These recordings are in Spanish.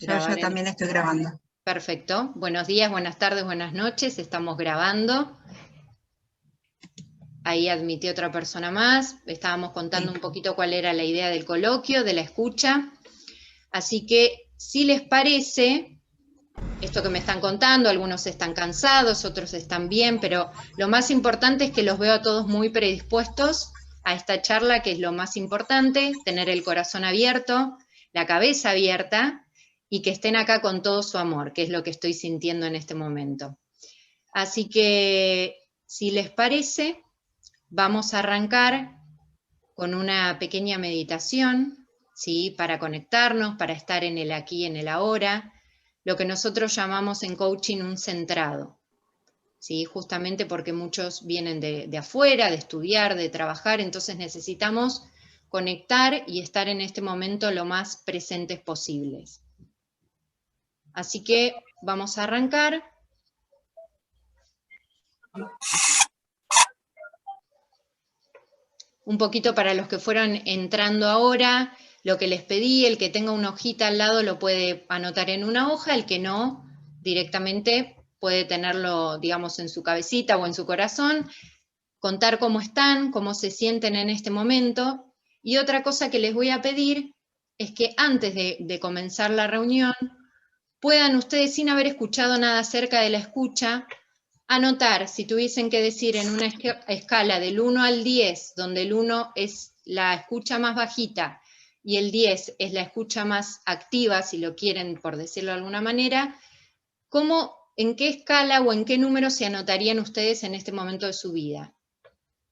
Yo también estoy grabando. Perfecto. Buenos días, buenas tardes, buenas noches. Estamos grabando. Ahí admití otra persona más. Estábamos contando un poquito cuál era la idea del coloquio, de la escucha. Así que, si les parece, esto que me están contando, algunos están cansados, otros están bien, pero lo más importante es que los veo a todos muy predispuestos a esta charla, que es lo más importante, tener el corazón abierto, la cabeza abierta, y que estén acá con todo su amor, que es lo que estoy sintiendo en este momento. Así que, si les parece, vamos a arrancar con una pequeña meditación, ¿sí? Para conectarnos, para estar en el aquí y en el ahora, lo que nosotros llamamos en coaching un centrado, ¿sí? Justamente porque muchos vienen de afuera, de estudiar, de trabajar, entonces necesitamos conectar y estar en este momento lo más presentes posibles. Así que vamos a arrancar. Un poquito para los que fueron entrando ahora, lo que les pedí, el que tenga una hojita al lado lo puede anotar en una hoja, el que no, directamente puede tenerlo, digamos, en su cabecita o en su corazón, contar cómo están, cómo se sienten en este momento. Y otra cosa que les voy a pedir es que antes de comenzar la reunión, puedan ustedes, sin haber escuchado nada acerca de la escucha, anotar, si tuviesen que decir en una escala del 1 al 10, donde el 1 es la escucha más bajita y el 10 es la escucha más activa, si lo quieren por decirlo de alguna manera, ¿en qué escala o en qué número se anotarían ustedes en este momento de su vida?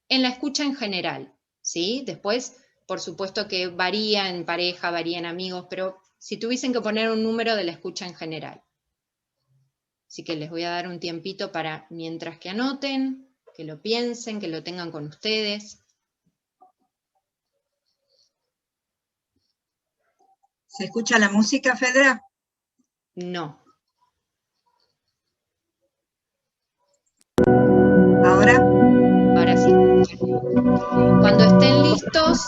En la escucha en general, ¿sí? Después, por supuesto que varía en pareja, varía en amigos, pero si tuviesen que poner un número de la escucha en general. Así que les voy a dar un tiempito para, mientras que anoten, que lo piensen, que lo tengan con ustedes. ¿Se escucha la música, Fedra? No. ¿Ahora? Ahora sí. Cuando estén listos,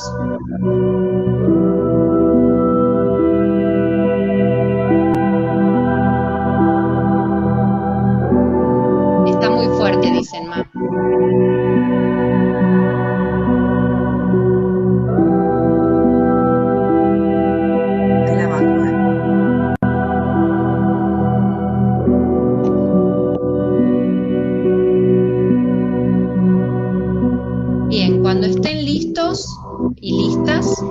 está muy fuerte, dicen, Ma. Ahí la bajo, Bien, cuando estén listos y listas,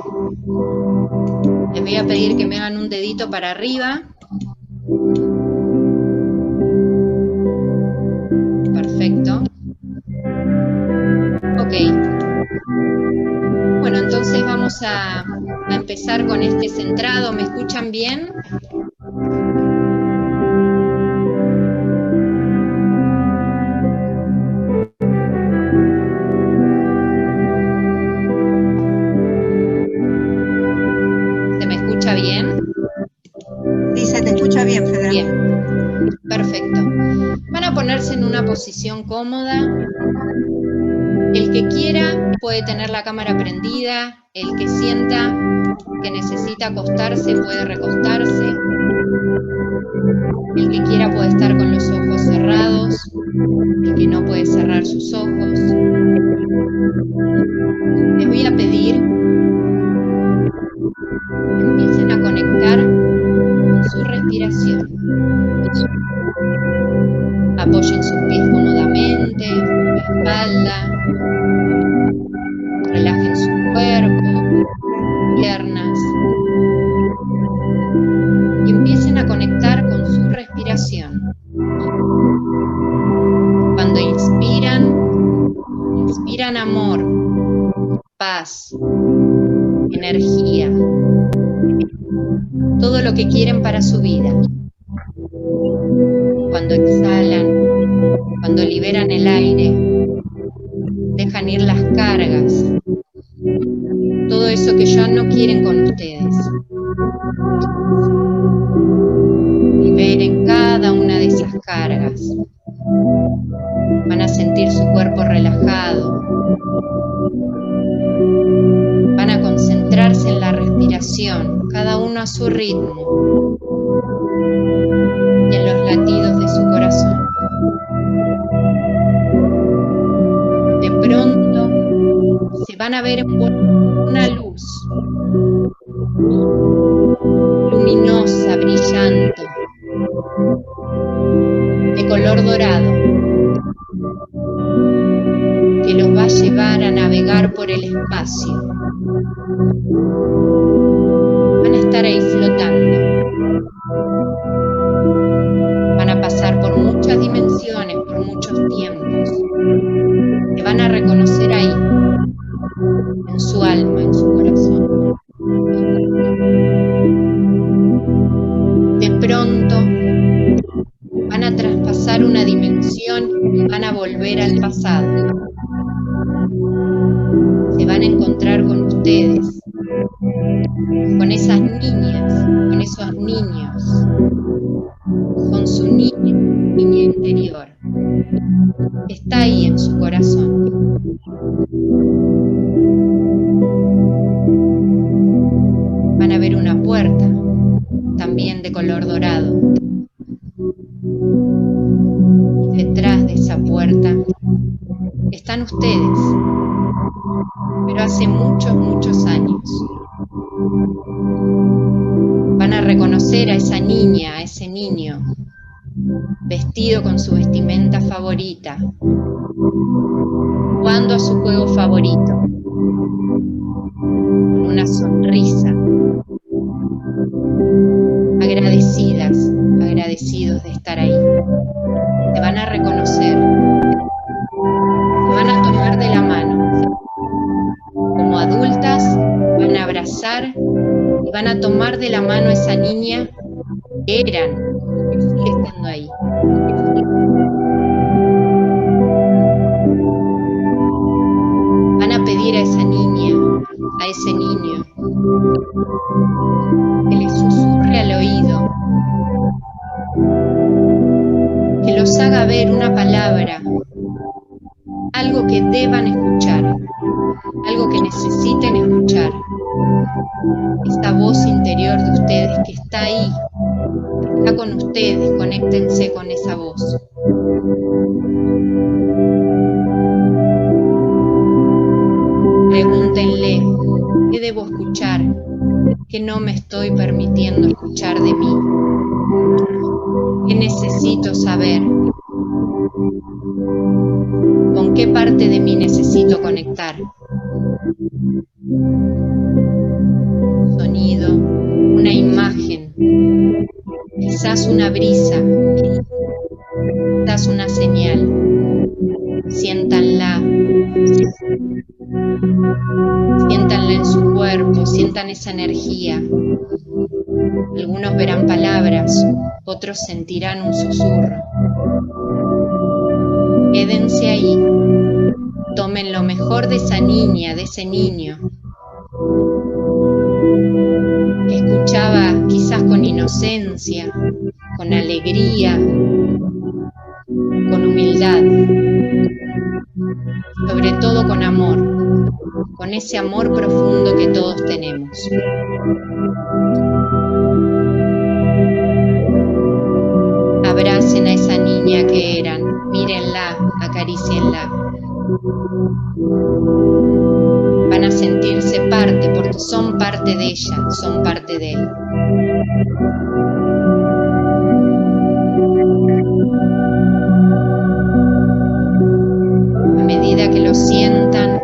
les voy a pedir que me hagan un dedito para arriba. Perfecto. Ok. Bueno, entonces vamos a empezar con este centrado. ¿Me escuchan bien? ¿Se me escucha bien? Sí, se te escucha bien, Fedra. Bien, perfecto. Van a ponerse en una posición cómoda. El que quiera puede tener la cámara prendida, el que sienta que necesita acostarse puede recostarse, el que quiera puede estar con los ojos cerrados, el que no puede cerrar sus ojos. Les voy a pedir que empiecen a conectar con su respiración. Apoyen sus pies cómodamente, la espalda, relajen su cuerpo, piernas, y empiecen a conectar con su respiración. Cuando inspiran amor, paz, energía, todo lo que quieren para su vida. Cuando exhalan, cuando liberan el aire, dejan ir las cargas, todo eso que ya no quieren con ustedes. Liberen cada una de esas cargas. Van a sentir su cuerpo relajado. Van a concentrarse en la respiración, cada uno a su ritmo. van a ver una luz luminosa, brillante, de color dorado, que los va a llevar a navegar por el espacio. Van a estar ahí flotando. Van a pasar por muchas dimensiones, por muchos tiempos. Se van a reconocer ahí, en su alma, en su corazón. De pronto van a traspasar una dimensión y van a volver al pasado. Se van a encontrar con ustedes, con esas niñas, con esos niños, con su niña interior. Está ahí en su corazón. Van a ver una puerta, también de color dorado. Y detrás de esa puerta están ustedes, pero hace muchos, muchos años. Van a reconocer a esa niña, a ese niño, vestido con su vestimenta favorita, jugando a su juego favorito, con una sonrisa, agradecidos de estar ahí. Te van a reconocer, te van a tomar de la mano. Como adultas, van a abrazar y van a tomar de la mano a esa niña que eran, que sigue estando ahí. Van a pedir a esa niña, a ese niño, que les susurre al oído, que los haga ver una palabra, algo que deban escuchar, algo que necesiten escuchar. Esta voz interior de ustedes que está ahí, que está con ustedes, conéctense con esa voz. Pregúntenle, ¿qué debo escuchar? ¿Qué no me estoy permitiendo escuchar de mí? ¿Qué necesito saber? ¿Con qué parte de mí necesito conectar? Un sonido, una imagen, quizás una brisa, quizás una señal. Siéntanla. Siéntanla en su cuerpo, sientan esa energía. Algunos verán palabras, otros sentirán un susurro. Quédense ahí, tomen lo mejor de esa niña, de ese niño, que escuchaba quizás con inocencia, con alegría, con humildad, sobre todo con amor, con ese amor profundo que todos tenemos. Abracen a esa niña que eran, mírenla, acarícienla. Van a sentirse parte, porque son parte de ella, son parte de él. A medida que lo sientan,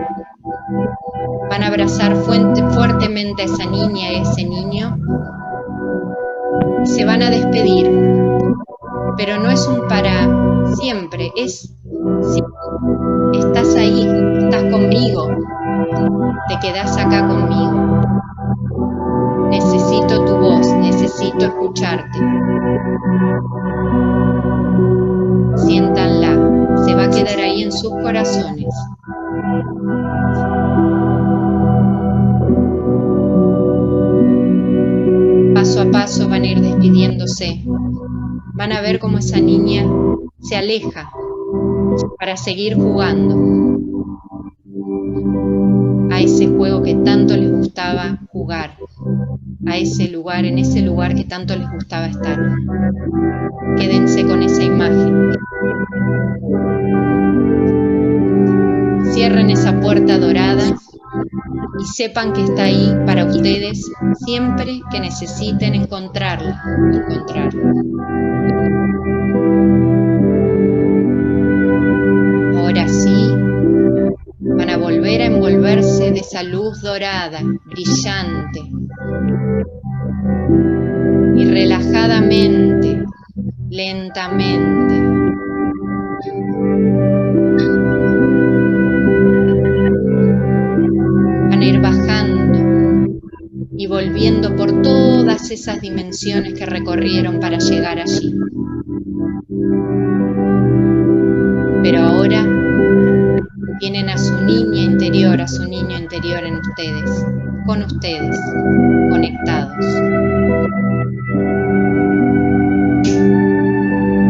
van a abrazar fuertemente a esa niña y a ese niño y se van a despedir. Pero no es un para siempre, es si estás ahí, estás conmigo, te quedás acá conmigo. Necesito tu voz, necesito escucharte. Siéntanla, se va a quedar ahí en sus corazones. Paso a paso van a ir despidiéndose. Van a ver cómo esa niña se aleja para seguir jugando a ese juego que tanto les gustaba jugar, a ese lugar, en ese lugar que tanto les gustaba estar. Quédense con esa imagen. Cierren esa puerta dorada y sepan que está ahí para ustedes siempre que necesiten encontrarla. Ahora sí, van a volver a envolverse de esa luz dorada, brillante, y relajadamente, lentamente, van a ir bajando y volviendo por todas esas dimensiones que recorrieron para llegar allí. Pero ahora tienen a su niña interior, a su niño interior en ustedes, con ustedes, conectados.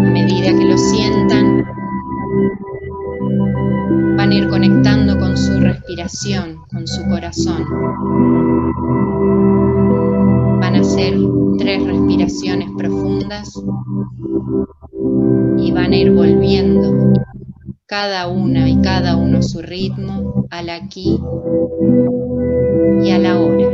A medida que lo sientan, van a ir conectando con su respiración, con su corazón. Van a hacer 3 respiraciones profundas y van a ir volviendo cada una y cada uno a su ritmo, al aquí y a la hora.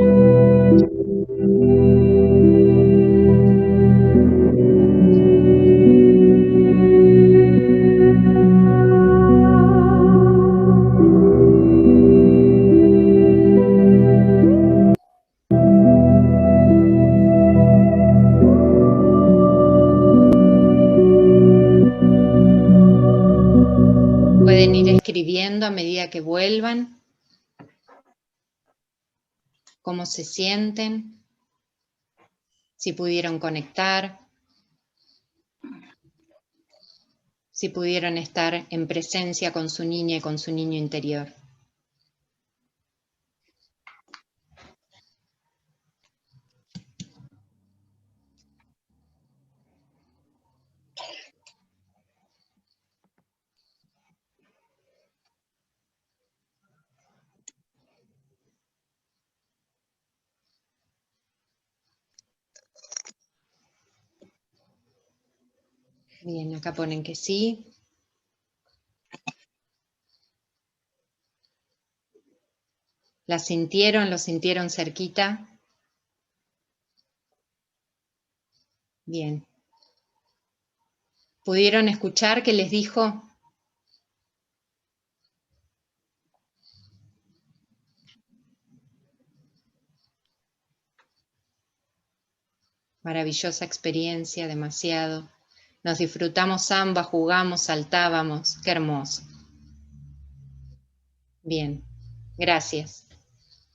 Pueden ir escribiendo a medida que vuelvan cómo se sienten, si pudieron conectar, si pudieron estar en presencia con su niña y con su niño interior. Bien, acá ponen que sí. ¿La sintieron? ¿Lo sintieron cerquita? Bien. ¿Pudieron escuchar qué les dijo? Maravillosa experiencia, demasiado. Nos disfrutamos ambas, jugamos, saltábamos. Qué hermoso. Bien, gracias.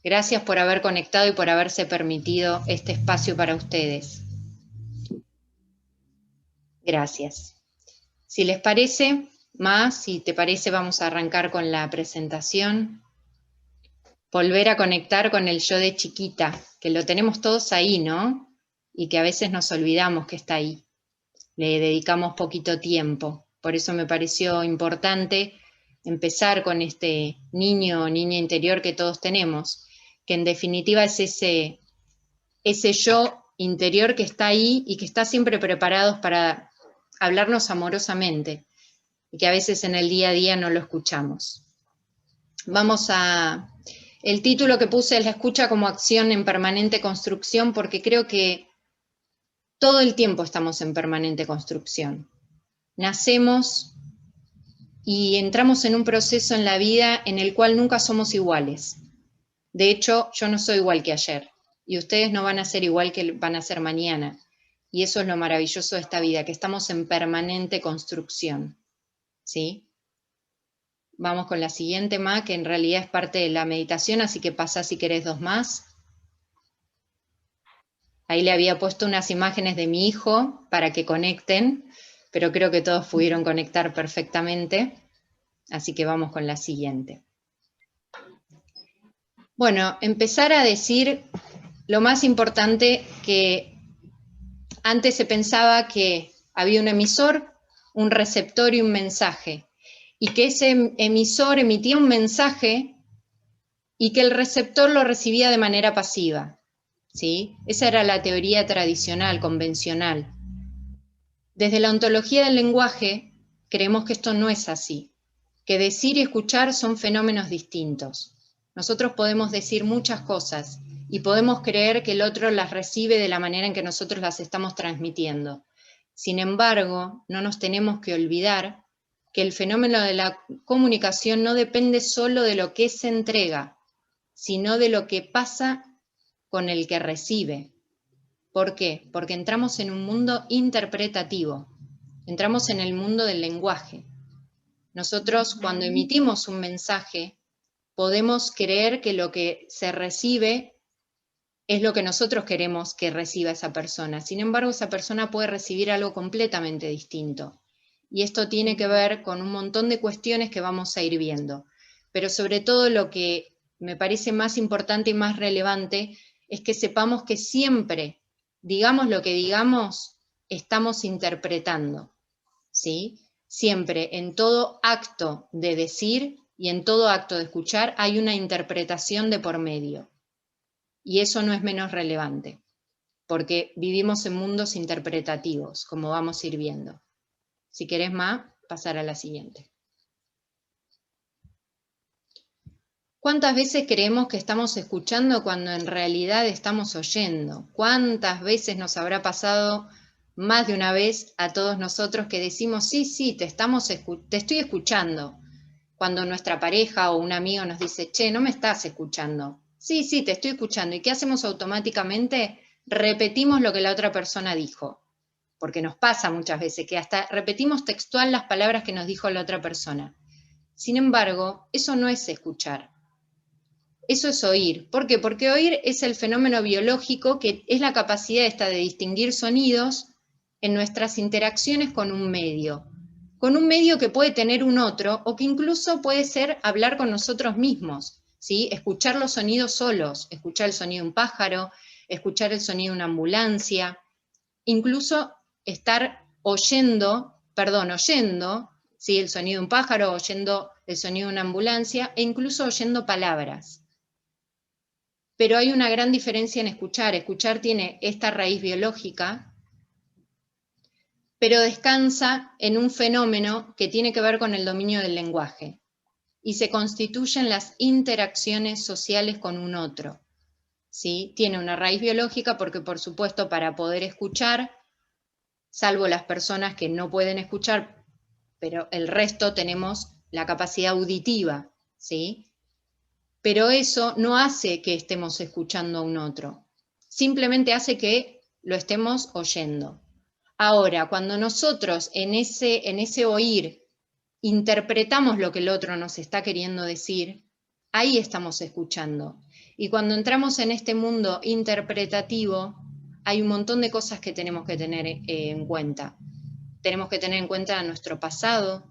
Gracias por haber conectado y por haberse permitido este espacio para ustedes. Gracias. Si les parece, si te parece, vamos a arrancar con la presentación. Volver a conectar con el yo de chiquita, que lo tenemos todos ahí, ¿no? Y que a veces nos olvidamos que está ahí. Le dedicamos poquito tiempo. Por eso me pareció importante empezar con este niño o niña interior que todos tenemos, que en definitiva es ese yo interior que está ahí y que está siempre preparado para hablarnos amorosamente y que a veces en el día a día no lo escuchamos. El título que puse es La escucha como acción en permanente construcción, porque creo que todo el tiempo estamos en permanente construcción. Nacemos y entramos en un proceso en la vida en el cual nunca somos iguales. De hecho, yo no soy igual que ayer, y ustedes no van a ser igual que van a ser mañana. Y eso es lo maravilloso de esta vida, que estamos en permanente construcción. ¿Sí? Vamos con la siguiente, que en realidad es parte de la meditación, así que pasa si querés 2 más. Ahí le había puesto unas imágenes de mi hijo para que conecten, pero creo que todos pudieron conectar perfectamente. Así que vamos con la siguiente. Bueno, empezar a decir lo más importante, que antes se pensaba que había un emisor, un receptor y un mensaje, y que ese emisor emitía un mensaje y que el receptor lo recibía de manera pasiva, ¿sí? Esa era la teoría tradicional, convencional. Desde la ontología del lenguaje, creemos que esto no es así, que decir y escuchar son fenómenos distintos. Nosotros podemos decir muchas cosas y podemos creer que el otro las recibe de la manera en que nosotros las estamos transmitiendo. Sin embargo, no nos tenemos que olvidar que el fenómeno de la comunicación no depende solo de lo que se entrega, sino de lo que pasa con el que recibe. ¿Por qué? Porque entramos en un mundo interpretativo, entramos en el mundo del lenguaje. Nosotros, cuando emitimos un mensaje, podemos creer que lo que se recibe es lo que nosotros queremos que reciba esa persona. Sin embargo, esa persona puede recibir algo completamente distinto. Y esto tiene que ver con un montón de cuestiones que vamos a ir viendo. Pero sobre todo lo que me parece más importante y más relevante es que sepamos que siempre, digamos lo que digamos, estamos interpretando, ¿sí? Siempre, en todo acto de decir y en todo acto de escuchar, hay una interpretación de por medio. Y eso no es menos relevante, porque vivimos en mundos interpretativos, como vamos a ir viendo. Si querés más, pasar a la siguiente. ¿Cuántas veces creemos que estamos escuchando cuando en realidad estamos oyendo? ¿Cuántas veces nos habrá pasado más de una vez a todos nosotros que decimos, sí, te estoy escuchando? Cuando nuestra pareja o un amigo nos dice, che, no me estás escuchando. Sí, te estoy escuchando. ¿Y qué hacemos automáticamente? Repetimos lo que la otra persona dijo. Porque nos pasa muchas veces que hasta repetimos textual las palabras que nos dijo la otra persona. Sin embargo, eso no es escuchar. Eso es oír. ¿Por qué? Porque oír es el fenómeno biológico que es la capacidad esta de distinguir sonidos en nuestras interacciones con un medio que puede tener un otro o que incluso puede ser hablar con nosotros mismos, ¿sí? Escuchar los sonidos solos, escuchar el sonido de un pájaro, escuchar el sonido de una ambulancia, incluso estar oyendo, ¿sí? El sonido de un pájaro, oyendo el sonido de una ambulancia e incluso oyendo palabras. Pero hay una gran diferencia en escuchar. Escuchar tiene esta raíz biológica, pero descansa en un fenómeno que tiene que ver con el dominio del lenguaje y se constituyen las interacciones sociales con un otro, ¿sí? Tiene una raíz biológica porque, por supuesto, para poder escuchar, salvo las personas que no pueden escuchar, pero el resto tenemos la capacidad auditiva, ¿sí? Pero eso no hace que estemos escuchando a un otro, simplemente hace que lo estemos oyendo. Ahora, cuando nosotros en ese oír interpretamos lo que el otro nos está queriendo decir, ahí estamos escuchando. Y cuando entramos en este mundo interpretativo, hay un montón de cosas que tenemos que tener en cuenta. Tenemos que tener en cuenta nuestro pasado,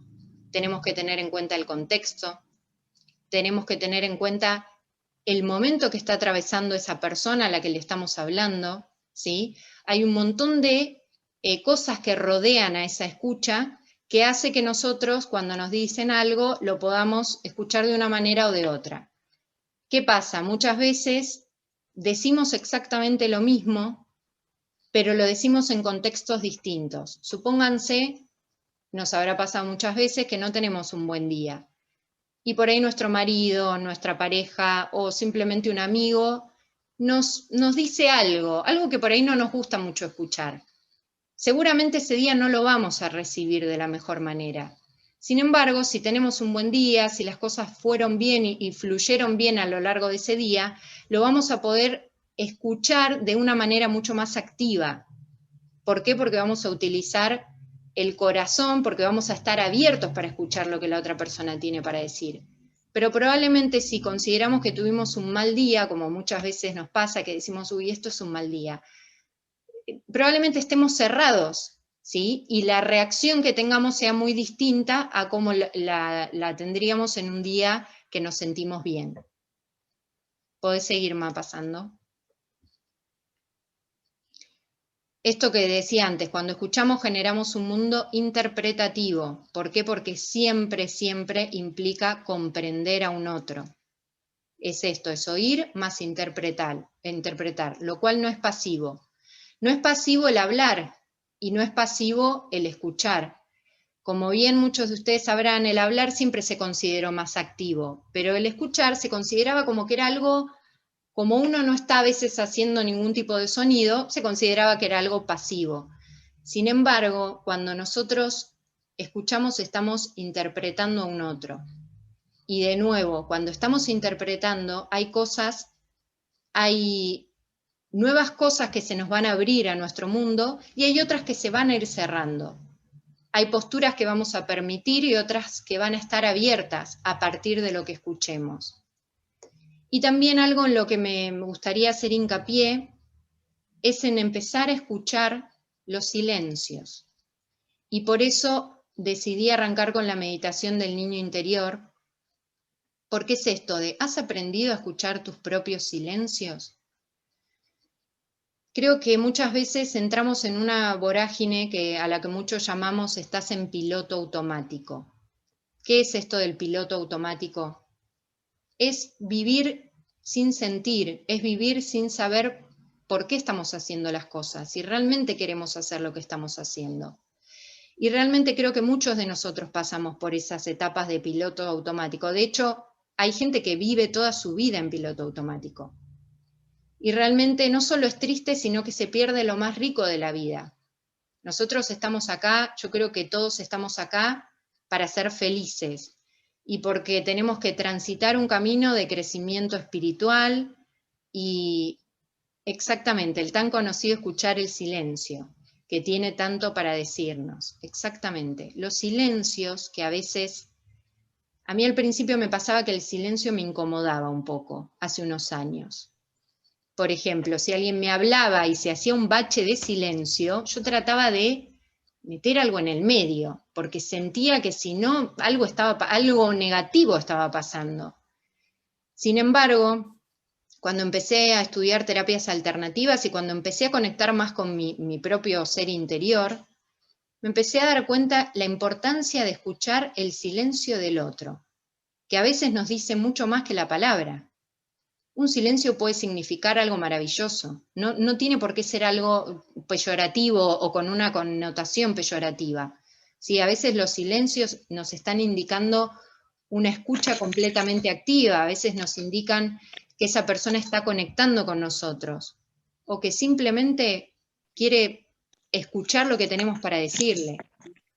tenemos que tener en cuenta el contexto, tenemos que tener en cuenta el momento que está atravesando esa persona a la que le estamos hablando, ¿sí? Hay un montón de cosas que rodean a esa escucha que hace que nosotros, cuando nos dicen algo, lo podamos escuchar de una manera o de otra. ¿Qué pasa? Muchas veces decimos exactamente lo mismo, pero lo decimos en contextos distintos. Supónganse, nos habrá pasado muchas veces que no tenemos un buen día. Y por ahí nuestro marido, nuestra pareja o simplemente un amigo nos dice algo que por ahí no nos gusta mucho escuchar. Seguramente ese día no lo vamos a recibir de la mejor manera. Sin embargo, si tenemos un buen día, si las cosas fueron bien y fluyeron bien a lo largo de ese día, lo vamos a poder escuchar de una manera mucho más activa. ¿Por qué? Porque vamos a utilizar el corazón, porque vamos a estar abiertos para escuchar lo que la otra persona tiene para decir. Pero probablemente si consideramos que tuvimos un mal día, como muchas veces nos pasa, que decimos, uy, esto es un mal día, probablemente estemos cerrados, ¿sí? Y la reacción que tengamos sea muy distinta a cómo la tendríamos en un día que nos sentimos bien. ¿Podés seguir pasando? Esto que decía antes, cuando escuchamos generamos un mundo interpretativo. ¿Por qué? Porque siempre implica comprender a un otro. Es esto, es oír más interpretar, lo cual no es pasivo. No es pasivo el hablar y no es pasivo el escuchar. Como bien muchos de ustedes sabrán, el hablar siempre se consideró más activo, pero el escuchar se consideraba como que era algo, como uno no está a veces haciendo ningún tipo de sonido, se consideraba que era algo pasivo. Sin embargo, cuando nosotros escuchamos, estamos interpretando a un otro. Y de nuevo, cuando estamos interpretando, hay nuevas cosas que se nos van a abrir a nuestro mundo y hay otras que se van a ir cerrando. Hay posturas que vamos a permitir y otras que van a estar abiertas a partir de lo que escuchemos. Y también algo en lo que me gustaría hacer hincapié es en empezar a escuchar los silencios. Y por eso decidí arrancar con la meditación del niño interior, porque es esto de, ¿has aprendido a escuchar tus propios silencios? Creo que muchas veces entramos en una vorágine a la que muchos llamamos estás en piloto automático. ¿Qué es esto del piloto automático? Es vivir sin sentir, es vivir sin saber por qué estamos haciendo las cosas, si realmente queremos hacer lo que estamos haciendo. Y realmente creo que muchos de nosotros pasamos por esas etapas de piloto automático. De hecho, hay gente que vive toda su vida en piloto automático. Y realmente no solo es triste, sino que se pierde lo más rico de la vida. Nosotros estamos acá, yo creo que todos estamos acá para ser felices y porque tenemos que transitar un camino de crecimiento espiritual y exactamente el tan conocido escuchar el silencio, que tiene tanto para decirnos. Exactamente, los silencios que a veces, a mí al principio me pasaba que el silencio me incomodaba un poco, hace unos años. Por ejemplo, si alguien me hablaba y se hacía un bache de silencio, yo trataba de meter algo en el medio, porque sentía que si no, algo negativo estaba pasando. Sin embargo, cuando empecé a estudiar terapias alternativas y cuando empecé a conectar más con mi propio ser interior, me empecé a dar cuenta la importancia de escuchar el silencio del otro, que a veces nos dice mucho más que la palabra. Un silencio puede significar algo maravilloso, no tiene por qué ser algo peyorativo o con una connotación peyorativa. Sí, a veces los silencios nos están indicando una escucha completamente activa, a veces nos indican que esa persona está conectando con nosotros o que simplemente quiere escuchar lo que tenemos para decirle.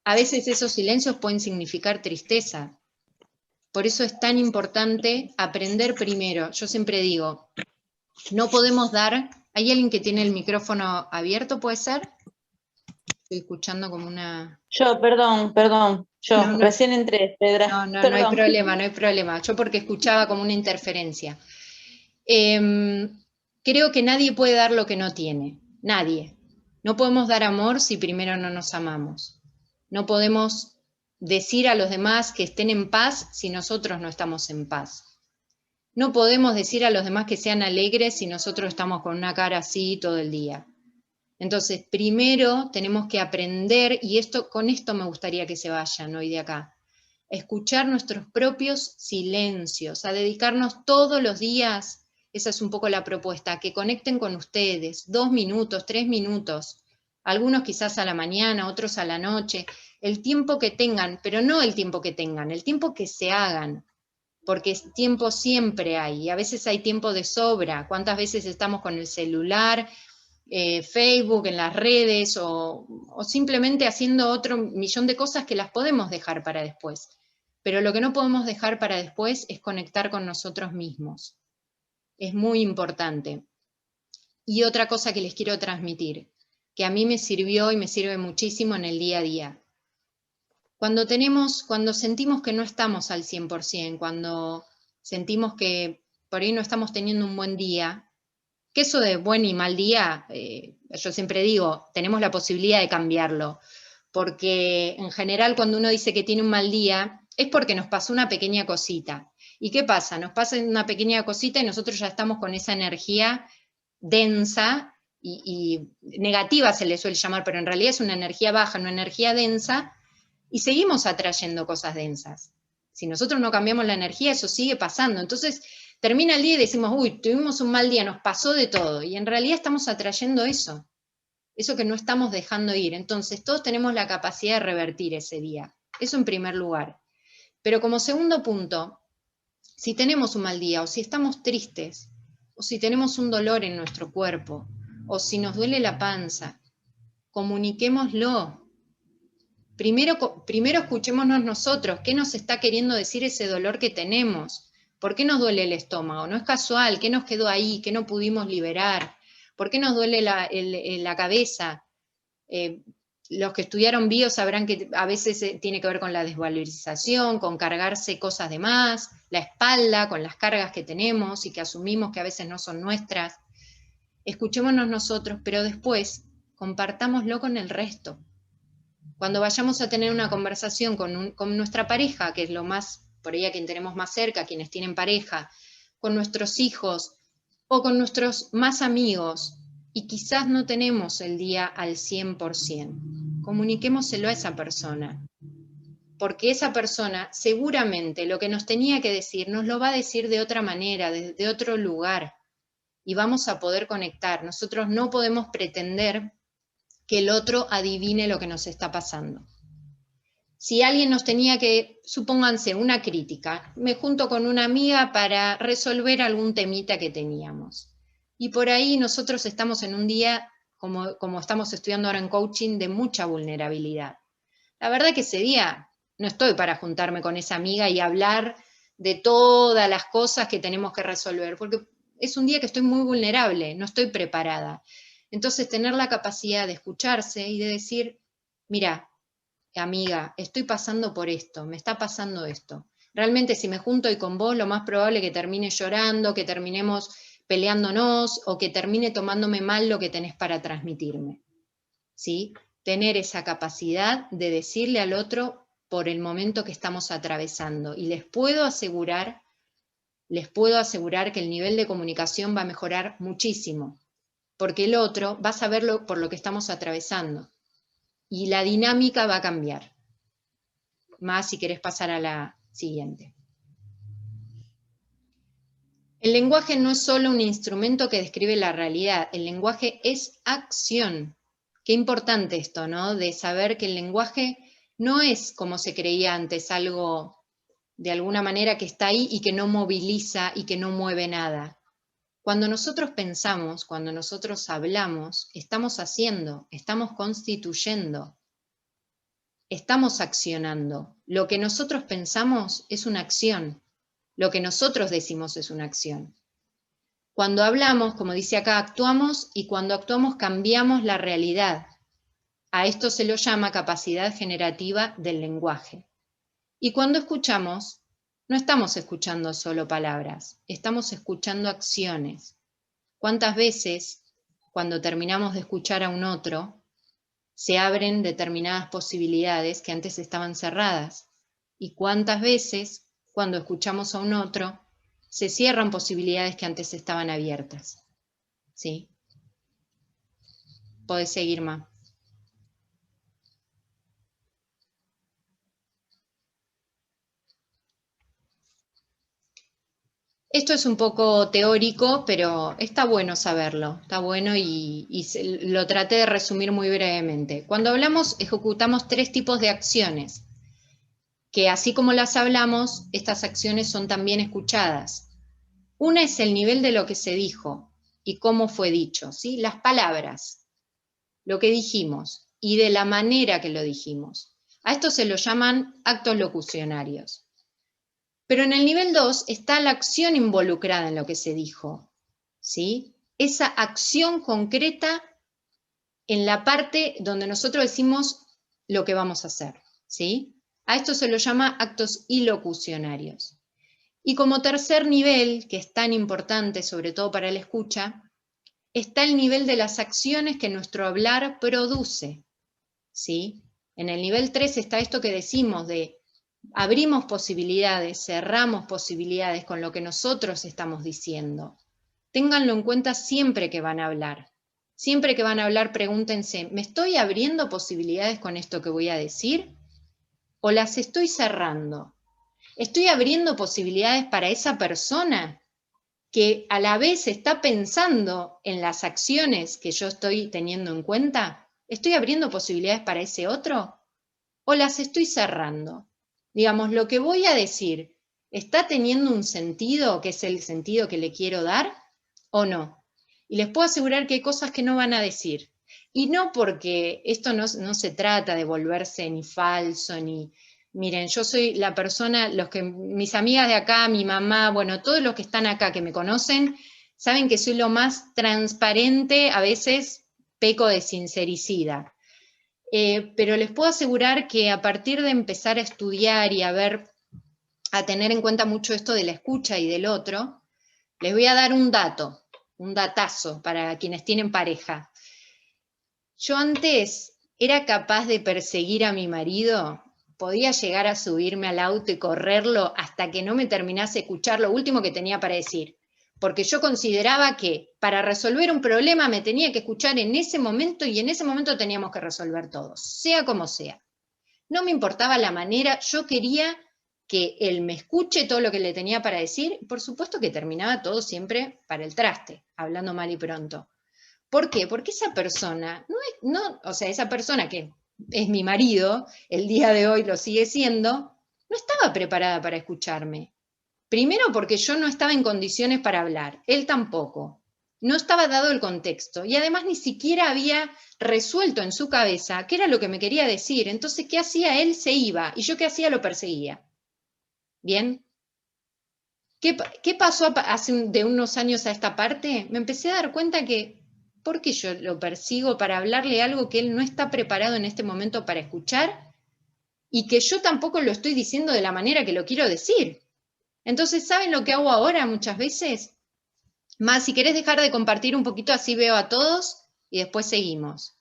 A veces esos silencios pueden significar tristeza. Por eso es tan importante aprender primero. Yo siempre digo, no podemos dar... ¿Hay alguien que tiene el micrófono abierto, puede ser? Estoy escuchando como una... Yo, perdón, yo No, recién entré, Pedra. no hay Perdón. problema, no hay problema. Yo porque escuchaba como una interferencia. Creo que nadie puede dar lo que no tiene, nadie. No podemos dar amor si primero no nos amamos. No podemos decir a los demás que estén en paz si nosotros no estamos en paz. No podemos decir a los demás que sean alegres si nosotros estamos con una cara así todo el día. Entonces, primero tenemos que aprender, y con esto me gustaría que se vayan hoy de acá, a escuchar nuestros propios silencios, a dedicarnos todos los días, esa es un poco la propuesta, que conecten con ustedes, 2 minutos, 3 minutos, algunos quizás a la mañana, otros a la noche, el tiempo que tengan, pero no el tiempo que tengan, el tiempo que se hagan, porque tiempo siempre hay, y a veces hay tiempo de sobra. ¿Cuántas veces estamos con el celular, Facebook, en las redes, o simplemente haciendo otro millón de cosas que las podemos dejar para después? Pero lo que no podemos dejar para después es conectar con nosotros mismos. Es muy importante. Y otra cosa que les quiero transmitir, que a mí me sirvió y me sirve muchísimo en el día a día. Cuando sentimos que no estamos al 100%, cuando sentimos que por ahí no estamos teniendo un buen día, que eso de buen y mal día, yo siempre digo, tenemos la posibilidad de cambiarlo, porque en general cuando uno dice que tiene un mal día, es porque nos pasó una pequeña cosita. ¿Y qué pasa? Nos pasa una pequeña cosita y nosotros ya estamos con esa energía densa y negativa se le suele llamar, pero en realidad es una energía baja, una energía densa, y seguimos atrayendo cosas densas. Si nosotros no cambiamos la energía, eso sigue pasando. Entonces, termina el día y decimos, uy, tuvimos un mal día, nos pasó de todo. Y en realidad estamos atrayendo eso que no estamos dejando ir. Entonces, todos tenemos la capacidad de revertir ese día. Eso en primer lugar. Pero como segundo punto, si tenemos un mal día, o si estamos tristes, o si tenemos un dolor en nuestro cuerpo, o si nos duele la panza, comuniquémoslo. Primero escuchémonos nosotros, ¿qué nos está queriendo decir ese dolor que tenemos? ¿Por qué nos duele el estómago? No es casual, ¿qué nos quedó ahí? ¿Qué no pudimos liberar? ¿Por qué nos duele la cabeza? Los que estudiaron bio sabrán que a veces tiene que ver con la desvalorización, con cargarse cosas de más, la espalda, con las cargas que tenemos y que asumimos que a veces no son nuestras. Escuchémonos nosotros, pero después compartámoslo con el resto. Cuando vayamos a tener una conversación con nuestra pareja, que es lo más, por ahí a quien tenemos más cerca, quienes tienen pareja, con nuestros hijos o con nuestros más amigos, y quizás no tenemos el día al 100%, comuniquémoselo a esa persona, porque esa persona seguramente lo que nos tenía que decir nos lo va a decir de otra manera, de otro lugar, y vamos a poder conectar. Nosotros no podemos pretender que el otro adivine lo que nos está pasando. Si alguien nos tenía que, supónganse, una crítica, me junto con una amiga para resolver algún temita que teníamos. Y por ahí nosotros estamos en un día, como estamos estudiando ahora en coaching, de mucha vulnerabilidad. La verdad que ese día no estoy para juntarme con esa amiga y hablar de todas las cosas que tenemos que resolver, porque es un día que estoy muy vulnerable, no estoy preparada. Entonces, tener la capacidad de escucharse y de decir, mira, amiga, estoy pasando por esto, me está pasando esto. Realmente si me junto hoy con vos, lo más probable es que termine llorando, que terminemos peleándonos o que termine tomándome mal lo que tenés para transmitirme. ¿Sí? Tener esa capacidad de decirle al otro por el momento que estamos atravesando. Y les puedo asegurar que el nivel de comunicación va a mejorar muchísimo, porque el otro va a saberlo por lo que estamos atravesando. Y la dinámica va a cambiar. Más si querés pasar a la siguiente. El lenguaje no es solo un instrumento que describe la realidad, el lenguaje es acción. Qué importante esto, ¿no? De saber que el lenguaje no es, como se creía antes, algo de alguna manera que está ahí y que no moviliza y que no mueve nada. Cuando nosotros pensamos, cuando nosotros hablamos, estamos haciendo, estamos constituyendo. Estamos accionando. Lo que nosotros pensamos es una acción. Lo que nosotros decimos es una acción. Cuando hablamos, como dice acá, actuamos y cuando actuamos cambiamos la realidad. A esto se lo llama capacidad generativa del lenguaje. Y cuando escuchamos, no estamos escuchando solo palabras, estamos escuchando acciones. ¿Cuántas veces, cuando terminamos de escuchar a un otro, se abren determinadas posibilidades que antes estaban cerradas? ¿Y cuántas veces, cuando escuchamos a un otro, se cierran posibilidades que antes estaban abiertas? ¿Sí? Podés seguir, Ma. Esto es un poco teórico, pero está bueno saberlo, está bueno y lo traté de resumir muy brevemente. Cuando hablamos, ejecutamos 3 tipos de acciones, que así como las hablamos, estas acciones son también escuchadas. Una es el nivel de lo que se dijo y cómo fue dicho, ¿sí? Las palabras, lo que dijimos y de la manera que lo dijimos. A esto se lo llaman actos locucionarios. Pero en el nivel 2 está la acción involucrada en lo que se dijo, ¿sí? Esa acción concreta en la parte donde nosotros decimos lo que vamos a hacer, ¿sí? A esto se lo llama actos ilocucionarios. Y como tercer nivel, que es tan importante, sobre todo para la escucha, está el nivel de las acciones que nuestro hablar produce, ¿sí? En el nivel 3 está esto que decimos de abrimos posibilidades, cerramos posibilidades con lo que nosotros estamos diciendo. Ténganlo en cuenta siempre que van a hablar. Siempre que van a hablar, pregúntense, ¿me estoy abriendo posibilidades con esto que voy a decir? ¿O las estoy cerrando? ¿Estoy abriendo posibilidades para esa persona que a la vez está pensando en las acciones que yo estoy teniendo en cuenta? ¿Estoy abriendo posibilidades para ese otro? o las estoy cerrando. Digamos, lo que voy a decir, ¿está teniendo un sentido, que es el sentido que le quiero dar, o no? Y les puedo asegurar que hay cosas que no van a decir. Y no porque esto no se trata de volverse ni falso, ni... Miren, yo soy la persona, mis amigas de acá, mi mamá, bueno, todos los que están acá que me conocen, saben que soy lo más transparente, a veces peco de sincericida. Pero les puedo asegurar que a partir de empezar a estudiar y a tener en cuenta mucho esto de la escucha y del otro, les voy a dar un dato, un datazo para quienes tienen pareja. Yo antes era capaz de perseguir a mi marido, podía llegar a subirme al auto y correrlo hasta que no me terminase de escuchar lo último que tenía para decir, porque yo consideraba que para resolver un problema me tenía que escuchar en ese momento y en ese momento teníamos que resolver todos, sea como sea. No me importaba la manera, yo quería que él me escuche todo lo que le tenía para decir, por supuesto que terminaba todo siempre para el traste, hablando mal y pronto. ¿Por qué? Porque esa persona, o sea, esa persona que es mi marido, el día de hoy lo sigue siendo, no estaba preparada para escucharme. Primero porque yo no estaba en condiciones para hablar, él tampoco. No estaba dado el contexto y además ni siquiera había resuelto en su cabeza qué era lo que me quería decir. Entonces, ¿qué hacía? Él se iba y yo qué hacía, lo perseguía. ¿Bien? ¿Qué pasó de unos años a esta parte? Me empecé a dar cuenta que, ¿por qué yo lo persigo para hablarle algo que él no está preparado en este momento para escuchar? Y que yo tampoco lo estoy diciendo de la manera que lo quiero decir. Entonces, ¿saben lo que hago ahora muchas veces? Más, si querés dejar de compartir un poquito, así veo a todos y después seguimos.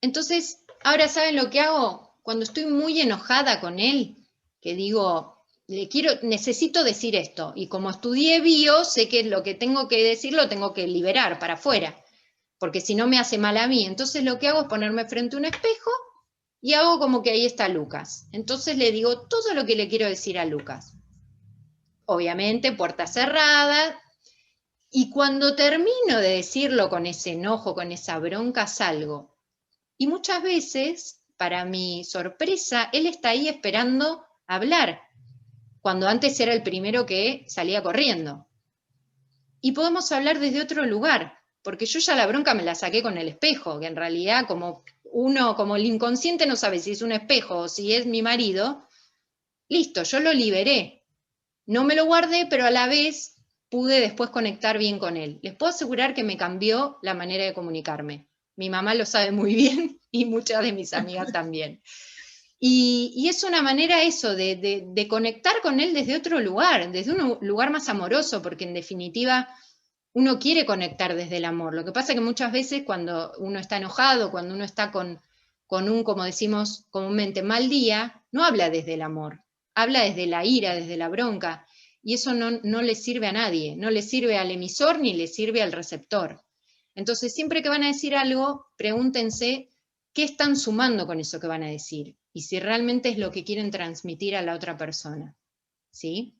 Entonces, ahora ¿saben lo que hago? Cuando estoy muy enojada con él, que digo, necesito decir esto, y como estudié bio, sé que lo que tengo que decir lo tengo que liberar para afuera, porque si no me hace mal a mí. Entonces lo que hago es ponerme frente a un espejo y hago como que ahí está Lucas. Entonces le digo todo lo que le quiero decir a Lucas. Obviamente, puerta cerrada, y cuando termino de decirlo con ese enojo, con esa bronca, salgo. Y muchas veces, para mi sorpresa, él está ahí esperando hablar, cuando antes era el primero que salía corriendo. Y podemos hablar desde otro lugar, porque yo ya la bronca me la saqué con el espejo, que en realidad como el inconsciente no sabe si es un espejo o si es mi marido, listo, yo lo liberé. No me lo guardé, pero a la vez pude después conectar bien con él. Les puedo asegurar que me cambió la manera de comunicarme. Mi mamá lo sabe muy bien y muchas de mis amigas también. Y es una manera eso, de conectar con él desde otro lugar, desde un lugar más amoroso, porque en definitiva uno quiere conectar desde el amor. Lo que pasa es que muchas veces cuando uno está enojado, cuando uno está con un, como decimos comúnmente, mal día, no habla desde el amor, habla desde la ira, desde la bronca, y eso no le sirve a nadie, no le sirve al emisor ni le sirve al receptor. Entonces, siempre que van a decir algo, pregúntense qué están sumando con eso que van a decir, y si realmente es lo que quieren transmitir a la otra persona. ¿Sí?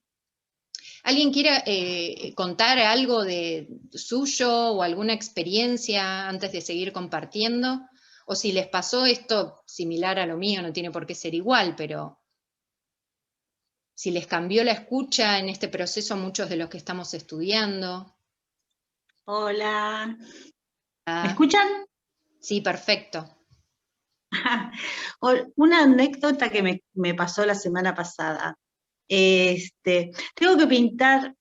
¿Alguien quiere contar algo de suyo o alguna experiencia antes de seguir compartiendo? O si les pasó esto similar a lo mío, no tiene por qué ser igual, pero si les cambió la escucha en este proceso a muchos de los que estamos estudiando. Hola. ¿Me escuchan? Sí, perfecto. Una anécdota que me pasó la semana pasada. Tengo que pintar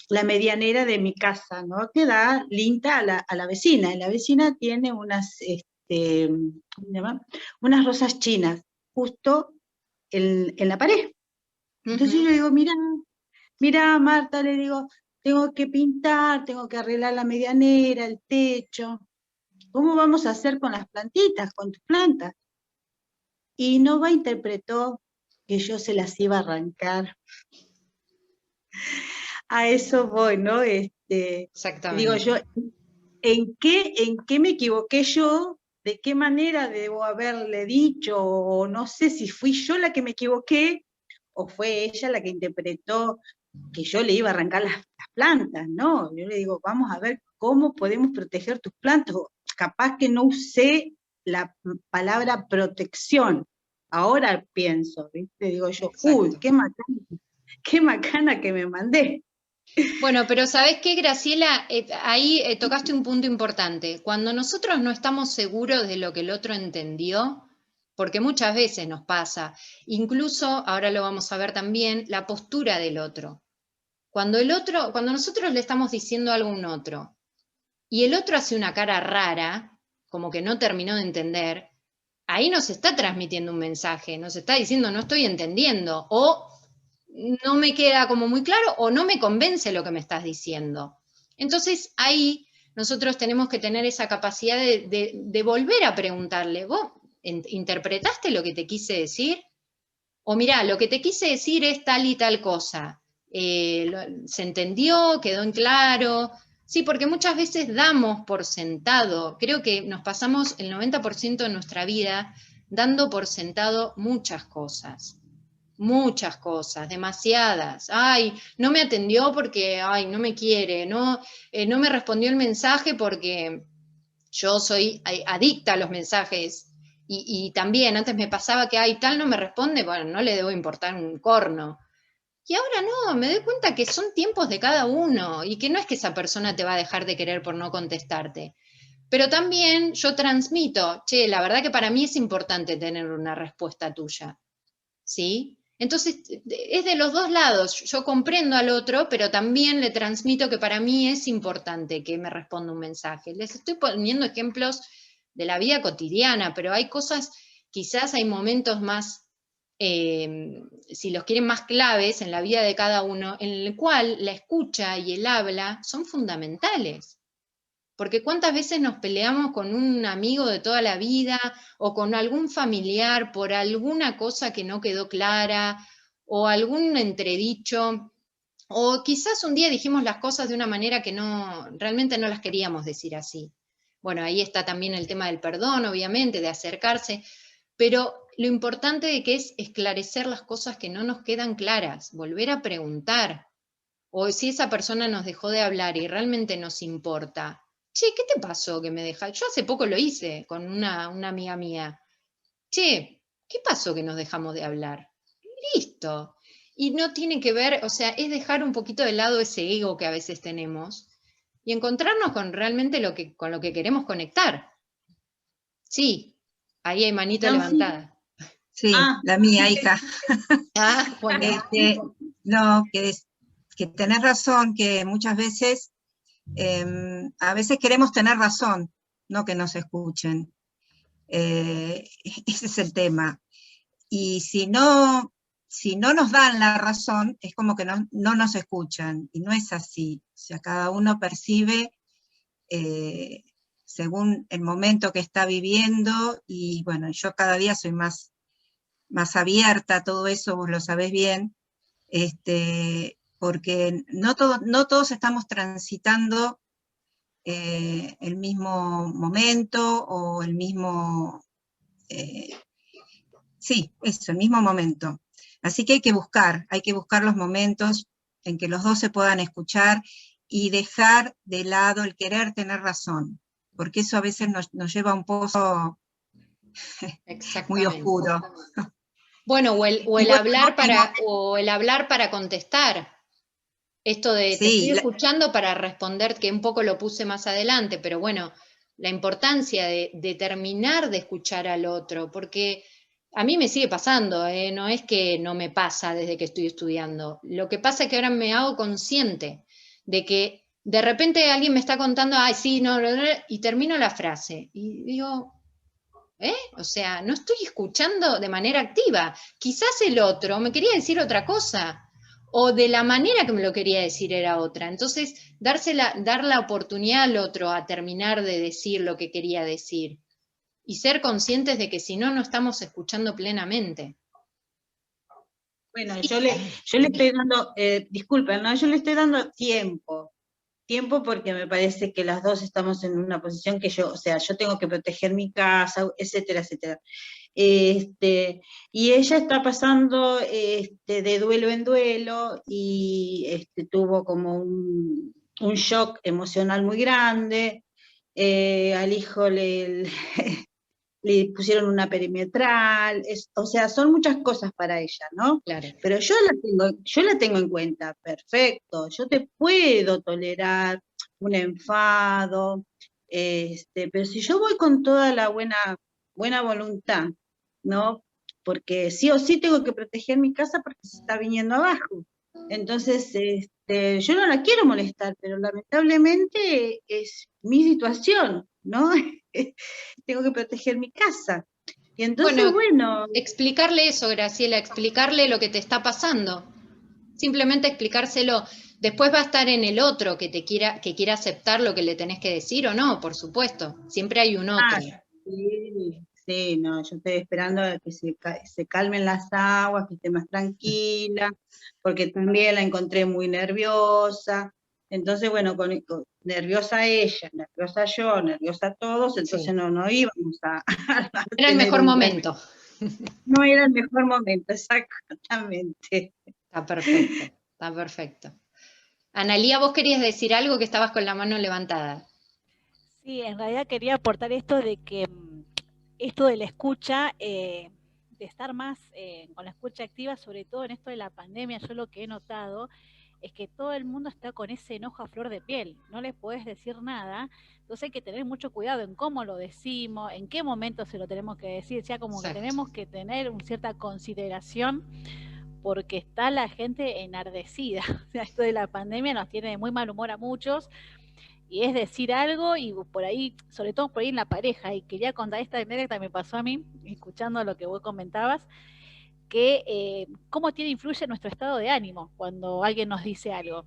la medianera de mi casa, ¿no? Que da linda a la vecina. Y la vecina tiene unas, ¿cómo se llama? Unas rosas chinas, justo en la pared. Entonces yo le digo, mira, Marta, le digo, tengo que pintar, tengo que arreglar la medianera, el techo. ¿Cómo vamos a hacer con las plantitas, con tus plantas? Y Nova interpretó que yo se las iba a arrancar. A eso voy, ¿no? Exactamente. Digo yo, ¿en qué me equivoqué yo? ¿De qué manera debo haberle dicho? O no sé si fui yo la que me equivoqué o fue ella la que interpretó que yo le iba a arrancar las plantas, ¿no? Yo le digo, vamos a ver cómo podemos proteger tus plantas. O capaz que no usé la palabra protección. Ahora pienso, ¿viste? Digo yo, Exacto. uy, qué macana que me mandé. Bueno, pero ¿sabés qué, Graciela? Ahí tocaste un punto importante. Cuando nosotros no estamos seguros de lo que el otro entendió, porque muchas veces nos pasa, incluso, ahora lo vamos a ver también, la postura del otro. Cuando nosotros le estamos diciendo algo a un otro, y el otro hace una cara rara, como que no terminó de entender, ahí nos está transmitiendo un mensaje, nos está diciendo no estoy entendiendo, o no me queda como muy claro, o no me convence lo que me estás diciendo. Entonces ahí nosotros tenemos que tener esa capacidad de volver a preguntarle, ¿vos interpretaste lo que te quise decir? O mirá, lo que te quise decir es tal y tal cosa. ¿Se entendió? ¿Quedó en claro? Sí, porque muchas veces damos por sentado, creo que nos pasamos el 90% de nuestra vida dando por sentado muchas cosas, demasiadas. Ay, no me atendió porque, ay, no me quiere, no me respondió el mensaje porque yo soy adicta a los mensajes. Y también antes me pasaba que, ay, tal no me responde, bueno, no le debo importar un corno. Y ahora no, me doy cuenta que son tiempos de cada uno y que no es que esa persona te va a dejar de querer por no contestarte. Pero también yo transmito, che, la verdad que para mí es importante tener una respuesta tuya, ¿sí? Entonces, es de los dos lados. Yo comprendo al otro, pero también le transmito que para mí es importante que me responda un mensaje. Les estoy poniendo ejemplos de la vida cotidiana, pero hay cosas, quizás hay momentos más, si los quieren más claves en la vida de cada uno, en el cual la escucha y el habla son fundamentales. Porque cuántas veces nos peleamos con un amigo de toda la vida o con algún familiar por alguna cosa que no quedó clara o algún entredicho, o quizás un día dijimos las cosas de una manera que realmente no las queríamos decir así. Bueno, ahí está también el tema del perdón, obviamente, de acercarse, pero lo importante de que es esclarecer las cosas que no nos quedan claras, volver a preguntar, o si esa persona nos dejó de hablar y realmente nos importa. Che, ¿qué te pasó que me dejas? Yo hace poco lo hice con una amiga mía. Che, ¿qué pasó que nos dejamos de hablar? Listo. Y no tiene que ver, o sea, es dejar un poquito de lado ese ego que a veces tenemos y encontrarnos con realmente con lo que queremos conectar. Sí, ahí hay manito No, levantada. Sí, la mía, hija. Bueno. No, que tenés razón, que muchas veces, a veces queremos tener razón, no que nos escuchen. Ese es el tema. Y si no nos dan la razón, es como que no nos escuchan, y no es así. O sea, cada uno percibe según el momento que está viviendo, y bueno, yo cada día soy más abierta a todo eso, vos lo sabés bien, porque no todos estamos transitando el mismo momento o el mismo, sí, eso, el mismo momento. Así que hay que buscar los momentos en que los dos se puedan escuchar y dejar de lado el querer tener razón, porque eso a veces nos lleva a un pozo muy oscuro. Bueno, o el hablar para contestar. Esto de te estoy escuchando para responder, que un poco lo puse más adelante, pero bueno, la importancia de terminar de escuchar al otro, porque a mí me sigue pasando, no es que no me pasa desde que estoy estudiando. Lo que pasa es que ahora me hago consciente de que de repente alguien me está contando, ay, sí, no, y termino la frase. Y digo, o sea, no estoy escuchando de manera activa. Quizás el otro me quería decir otra cosa, o de la manera que me lo quería decir era otra. Entonces, dar la oportunidad al otro a terminar de decir lo que quería decir. Y ser conscientes de que si no, no estamos escuchando plenamente. Bueno, yo le estoy dando, disculpen, ¿no? Yo le estoy dando tiempo porque me parece que las dos estamos en una posición que yo tengo que proteger mi casa, etcétera, etcétera. Y ella está pasando de duelo en duelo y tuvo como un shock emocional muy grande, al hijo le pusieron una perimetral, o sea, son muchas cosas para ella, ¿no? Claro. Pero yo la tengo en cuenta, perfecto, yo te puedo tolerar un enfado, pero si yo voy con toda la buena voluntad, ¿no? Porque sí o sí tengo que proteger mi casa porque se está viniendo abajo. Entonces, yo no la quiero molestar, pero lamentablemente es mi situación, ¿no? Tengo que proteger mi casa. Y entonces, bueno. Explicarle eso, Graciela, explicarle lo que te está pasando. Simplemente explicárselo. Después va a estar en el otro que quiera aceptar lo que le tenés que decir o no, por supuesto. Siempre hay un otro. Sí, no, yo estoy esperando a que se calmen las aguas, que esté más tranquila, porque también la encontré muy nerviosa. Entonces, bueno, nerviosa ella, nerviosa yo, nerviosa todos, entonces Sí. no íbamos a Era el mejor momento. No era el mejor momento, exactamente. Está perfecto, está perfecto. Analía, vos querías decir algo, que estabas con la mano levantada. Sí, en realidad quería aportar esto de que esto de la escucha, de estar más con la escucha activa, sobre todo en esto de la pandemia, yo lo que he notado es que todo el mundo está con ese enojo a flor de piel, no le puedes decir nada, entonces hay que tener mucho cuidado en cómo lo decimos, en qué momento se lo tenemos que decir, o sea, como Exacto. que tenemos que tener una cierta consideración porque está la gente enardecida, o sea, esto de la pandemia nos tiene de muy mal humor a muchos, y es decir algo y por ahí, sobre todo por ahí en la pareja, y quería contar esta anécdota que me pasó a mí, escuchando lo que vos comentabas, que cómo influye nuestro estado de ánimo cuando alguien nos dice algo.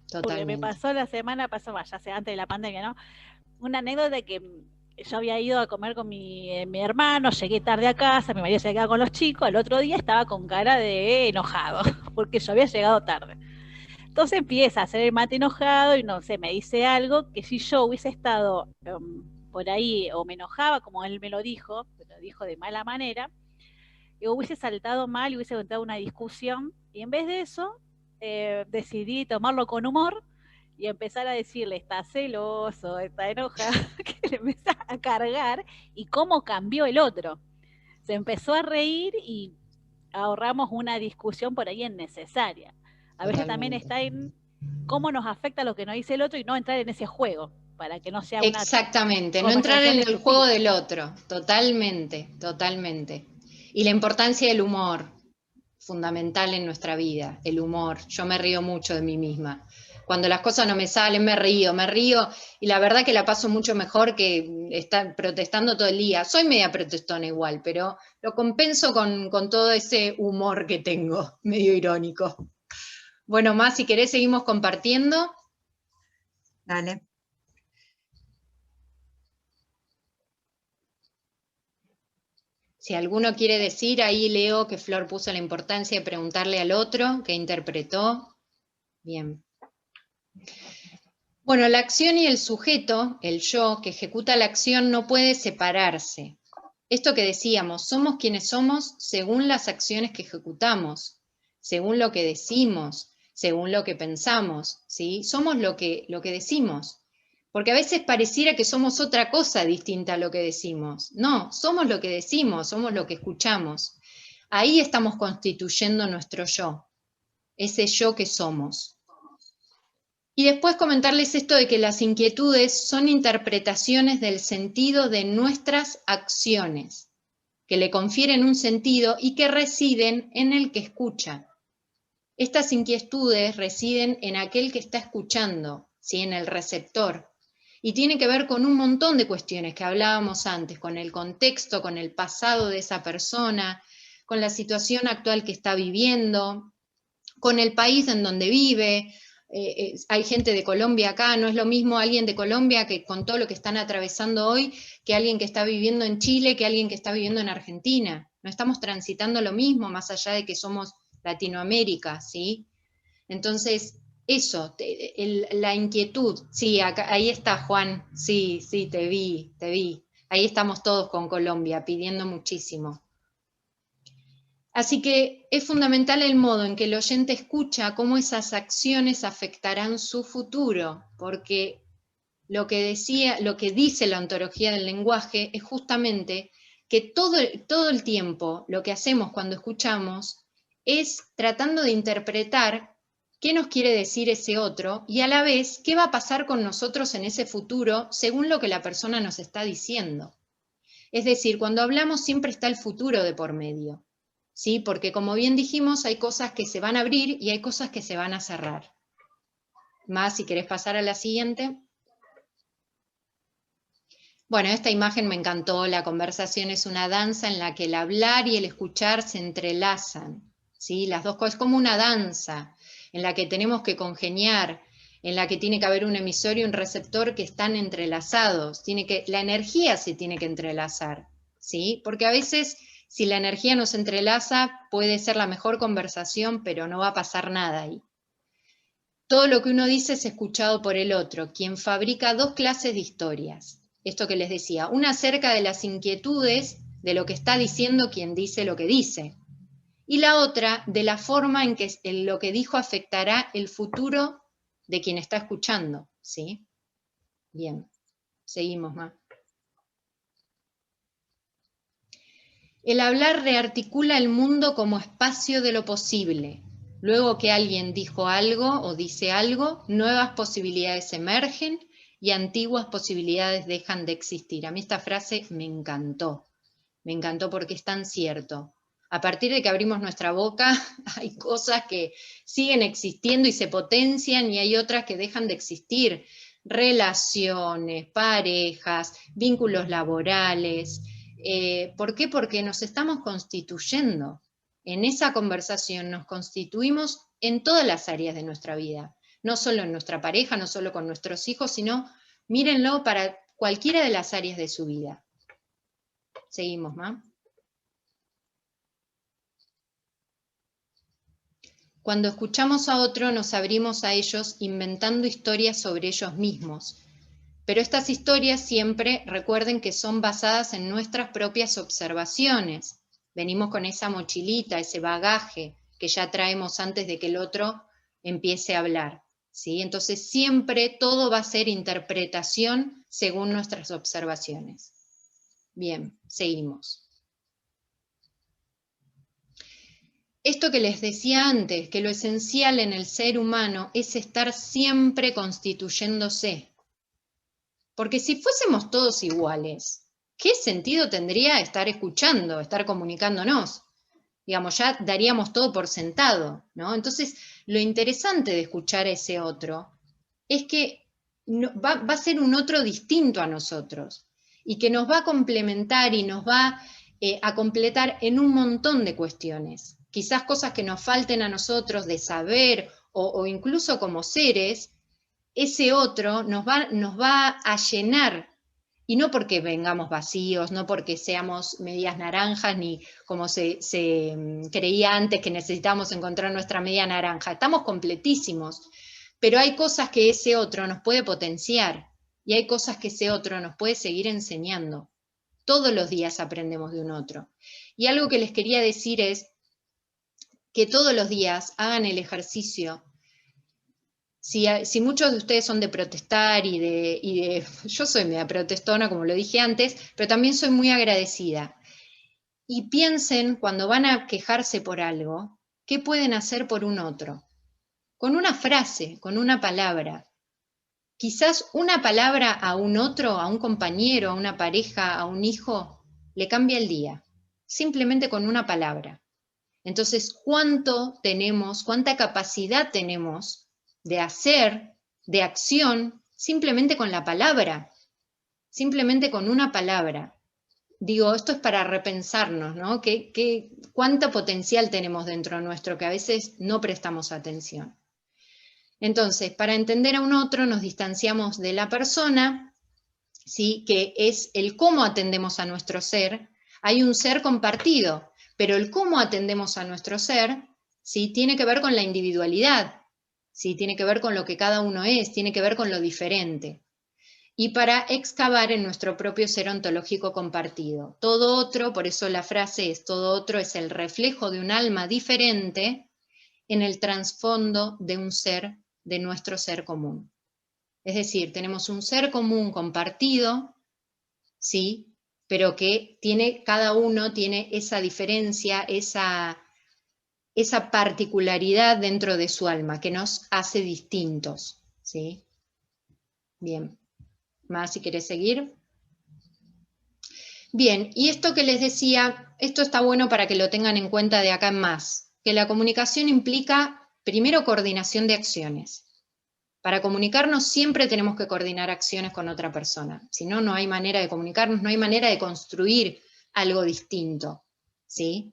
Totalmente. Porque me pasó la semana pasada, ya sea antes de la pandemia, ¿no? Una anécdota que yo había ido a comer con mi hermano, llegué tarde a casa, mi marido se quedaba con los chicos, al otro día estaba con cara de enojado, porque yo había llegado tarde. Entonces empieza a hacer el mate enojado y no sé, me dice algo que si yo hubiese estado por ahí o me enojaba como él me lo dijo de mala manera, yo hubiese saltado mal y hubiese entrado una discusión y en vez de eso decidí tomarlo con humor y empezar a decirle, está celoso, está enojado, que le empezó a cargar y cómo cambió el otro. Se empezó a reír y ahorramos una discusión por ahí innecesaria. A veces también está en cómo nos afecta lo que nos dice el otro y no entrar en ese juego, para que no sea una exactamente, no entrar en el juego del otro, totalmente, totalmente. Y la importancia del humor, fundamental en nuestra vida, el humor. Yo me río mucho de mí misma. Cuando las cosas no me salen, me río, y la verdad que la paso mucho mejor que estar protestando todo el día. Soy media protestona igual, pero lo compenso con todo ese humor que tengo, medio irónico. Bueno, Más, si querés seguimos compartiendo. Dale. Si alguno quiere decir, ahí leo que Flor puso la importancia de preguntarle al otro, que interpretó. Bien. Bueno, la acción y el sujeto, el yo, que ejecuta la acción, no puede separarse. Esto que decíamos, somos quienes somos según las acciones que ejecutamos, según lo que decimos, según lo que pensamos, ¿sí? Somos lo que decimos. Porque a veces pareciera que somos otra cosa distinta a lo que decimos. No, somos lo que decimos, somos lo que escuchamos. Ahí estamos constituyendo nuestro yo, ese yo que somos. Y después comentarles esto de que las inquietudes son interpretaciones del sentido de nuestras acciones, que le confieren un sentido y que residen en el que escucha. Estas inquietudes residen en aquel que está escuchando, ¿sí? En el receptor. Y tiene que ver con un montón de cuestiones que hablábamos antes, con el contexto, con el pasado de esa persona, con la situación actual que está viviendo, con el país en donde vive. Hay gente de Colombia acá, no es lo mismo alguien de Colombia que con todo lo que están atravesando hoy, que alguien que está viviendo en Chile, que alguien que está viviendo en Argentina. No estamos transitando lo mismo, más allá de que somos Latinoamérica, ¿sí? Entonces, eso, la inquietud, sí, acá, ahí está Juan, sí, te vi. Ahí estamos todos con Colombia, pidiendo muchísimo. Así que es fundamental el modo en que el oyente escucha cómo esas acciones afectarán su futuro, porque lo que dice la ontología del lenguaje es justamente que todo el tiempo lo que hacemos cuando escuchamos es tratando de interpretar qué nos quiere decir ese otro y a la vez qué va a pasar con nosotros en ese futuro según lo que la persona nos está diciendo. Es decir, cuando hablamos siempre está el futuro de por medio, ¿sí? Porque como bien dijimos, hay cosas que se van a abrir y hay cosas que se van a cerrar. Más, si querés pasar a la siguiente. Bueno, esta imagen me encantó. La conversación es una danza en la que el hablar y el escuchar se entrelazan, ¿sí? Las dos cosas, es como una danza en la que tenemos que congeniar, en la que tiene que haber un emisor y un receptor que están entrelazados. La energía se tiene que entrelazar, ¿sí? Porque a veces, si la energía no se entrelaza, puede ser la mejor conversación, pero no va a pasar nada ahí. Todo lo que uno dice es escuchado por el otro, quien fabrica dos clases de historias. Esto que les decía, una acerca de las inquietudes de lo que está diciendo quien dice lo que dice, y la otra de la forma en que lo que dijo afectará el futuro de quien está escuchando, ¿sí? Bien, seguimos más. El hablar rearticula el mundo como espacio de lo posible. Luego que alguien dijo algo o dice algo, nuevas posibilidades emergen y antiguas posibilidades dejan de existir. A mí esta frase me encantó porque es tan cierto. A partir de que abrimos nuestra boca, hay cosas que siguen existiendo y se potencian y hay otras que dejan de existir. Relaciones, parejas, vínculos laborales. ¿Por qué? Porque nos estamos constituyendo. En esa conversación nos constituimos en todas las áreas de nuestra vida. No solo en nuestra pareja, no solo con nuestros hijos, sino mírenlo para cualquiera de las áreas de su vida. Seguimos, ¿no? Cuando escuchamos a otro, nos abrimos a ellos inventando historias sobre ellos mismos. Pero estas historias siempre, recuerden que son basadas en nuestras propias observaciones. Venimos con esa mochilita, ese bagaje que ya traemos antes de que el otro empiece a hablar, ¿sí? Entonces siempre todo va a ser interpretación según nuestras observaciones. Bien, seguimos. Esto que les decía antes, que lo esencial en el ser humano es estar siempre constituyéndose. Porque si fuésemos todos iguales, ¿qué sentido tendría estar escuchando, estar comunicándonos? Digamos, ya daríamos todo por sentado, ¿no? Entonces, lo interesante de escuchar a ese otro es que va a ser un otro distinto a nosotros y que nos va a complementar y nos va a completar en un montón de cuestiones. Quizás cosas que nos falten a nosotros de saber o incluso como seres, ese otro nos va a llenar, y no porque vengamos vacíos, no porque seamos medias naranjas, ni como se creía antes que necesitábamos encontrar nuestra media naranja. Estamos completísimos, pero hay cosas que ese otro nos puede potenciar, y hay cosas que ese otro nos puede seguir enseñando. Todos los días aprendemos de un otro. Y algo que les quería decir es que todos los días hagan el ejercicio. Si muchos de ustedes son de protestar yo soy media protestona, como lo dije antes, pero también soy muy agradecida. Y piensen, cuando van a quejarse por algo, ¿qué pueden hacer por un otro? Con una frase, con una palabra. Quizás una palabra a un otro, a un compañero, a una pareja, a un hijo, le cambia el día. Simplemente con una palabra. Entonces, cuánta capacidad tenemos de hacer, de acción, simplemente con la palabra, simplemente con una palabra. Digo, esto es para repensarnos, ¿no? ¿Cuánto potencial tenemos dentro nuestro que a veces no prestamos atención? Entonces, para entender a un otro nos distanciamos de la persona, ¿sí? Que es el cómo atendemos a nuestro ser. Hay un ser compartido, pero el cómo atendemos a nuestro ser, ¿sí? Tiene que ver con la individualidad. ¿Sí? Tiene que ver con lo que cada uno es, tiene que ver con lo diferente. Y para excavar en nuestro propio ser ontológico compartido. Todo otro, por eso la frase es, todo otro es el reflejo de un alma diferente en el trasfondo de un ser, de nuestro ser común. Es decir, tenemos un ser común compartido, ¿sí? Pero que cada uno tiene esa diferencia, esa particularidad dentro de su alma, que nos hace distintos, ¿sí? Bien. ¿Más si querés seguir? Bien, y esto que les decía, esto está bueno para que lo tengan en cuenta de acá en más, que la comunicación implica, primero, coordinación de acciones. Para comunicarnos siempre tenemos que coordinar acciones con otra persona, si no, no hay manera de comunicarnos, no hay manera de construir algo distinto, ¿sí?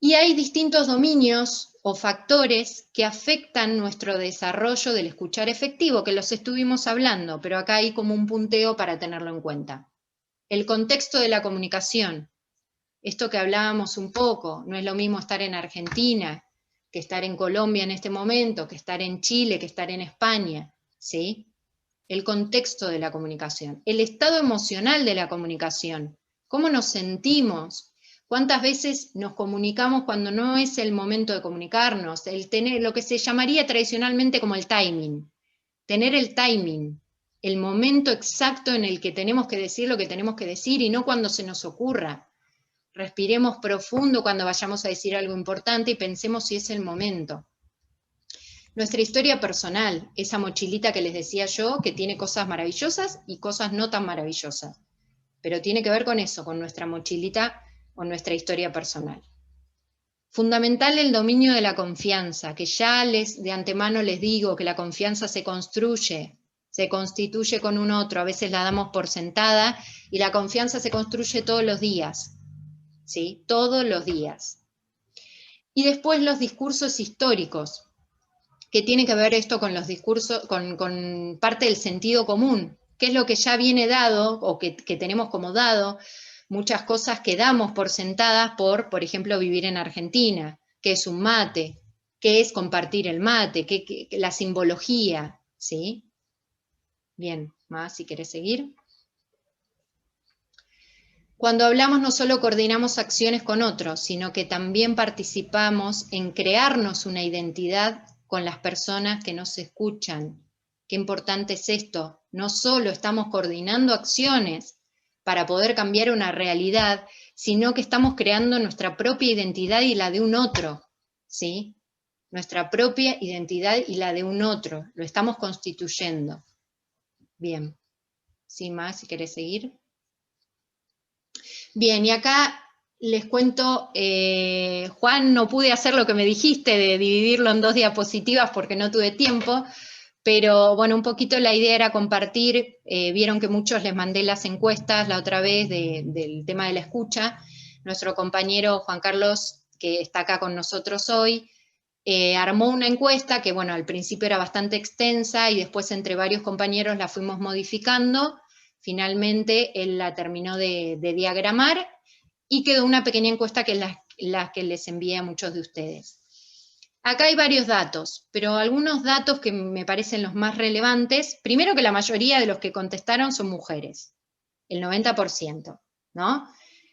Y hay distintos dominios o factores que afectan nuestro desarrollo del escuchar efectivo, que los estuvimos hablando, pero acá hay como un punteo para tenerlo en cuenta. El contexto de la comunicación, esto que hablábamos un poco, no es lo mismo estar en Argentina que estar en Colombia en este momento, que estar en Chile, que estar en España, ¿sí? El contexto de la comunicación, el estado emocional de la comunicación, cómo nos sentimos, cuántas veces nos comunicamos cuando no es el momento de comunicarnos, el tener lo que se llamaría tradicionalmente como el timing, tener el timing, el momento exacto en el que tenemos que decir lo que tenemos que decir y no cuando se nos ocurra. Respiremos profundo cuando vayamos a decir algo importante y pensemos si es el momento. Nuestra historia personal, esa mochilita que les decía yo, que tiene cosas maravillosas y cosas no tan maravillosas, pero tiene que ver con eso, con nuestra mochilita o nuestra historia personal. Fundamental el dominio de la confianza, que ya de antemano les digo que la confianza se construye, se constituye con un otro, a veces la damos por sentada, y la confianza se construye todos los días, ¿sí? Todos los días. Y después los discursos históricos, que tiene que ver esto con los discursos, con parte del sentido común, que es lo que ya viene dado, o que tenemos como dado, muchas cosas que damos por sentadas por ejemplo, vivir en Argentina, que es un mate, que es compartir el mate, que la simbología, ¿sí? Bien, más si querés seguir. Cuando hablamos no solo coordinamos acciones con otros, sino que también participamos en crearnos una identidad con las personas que nos escuchan. Qué importante es esto. No solo estamos coordinando acciones para poder cambiar una realidad, sino que estamos creando nuestra propia identidad y la de un otro, ¿sí? Nuestra propia identidad y la de un otro. Lo estamos constituyendo. Bien. Sin más, si querés seguir. Bien, y acá les cuento, Juan, no pude hacer lo que me dijiste de dividirlo en 2 diapositivas porque no tuve tiempo, pero bueno, un poquito la idea era compartir, vieron que muchos les mandé las encuestas la otra vez del tema de la escucha. Nuestro compañero Juan Carlos, que está acá con nosotros hoy, armó una encuesta que, bueno, al principio era bastante extensa y después entre varios compañeros la fuimos modificando. Finalmente él la terminó de diagramar y quedó una pequeña encuesta que es la que les envié a muchos de ustedes. Acá hay varios datos, pero algunos datos que me parecen los más relevantes. Primero, que la mayoría de los que contestaron son mujeres, el 90%, ¿no?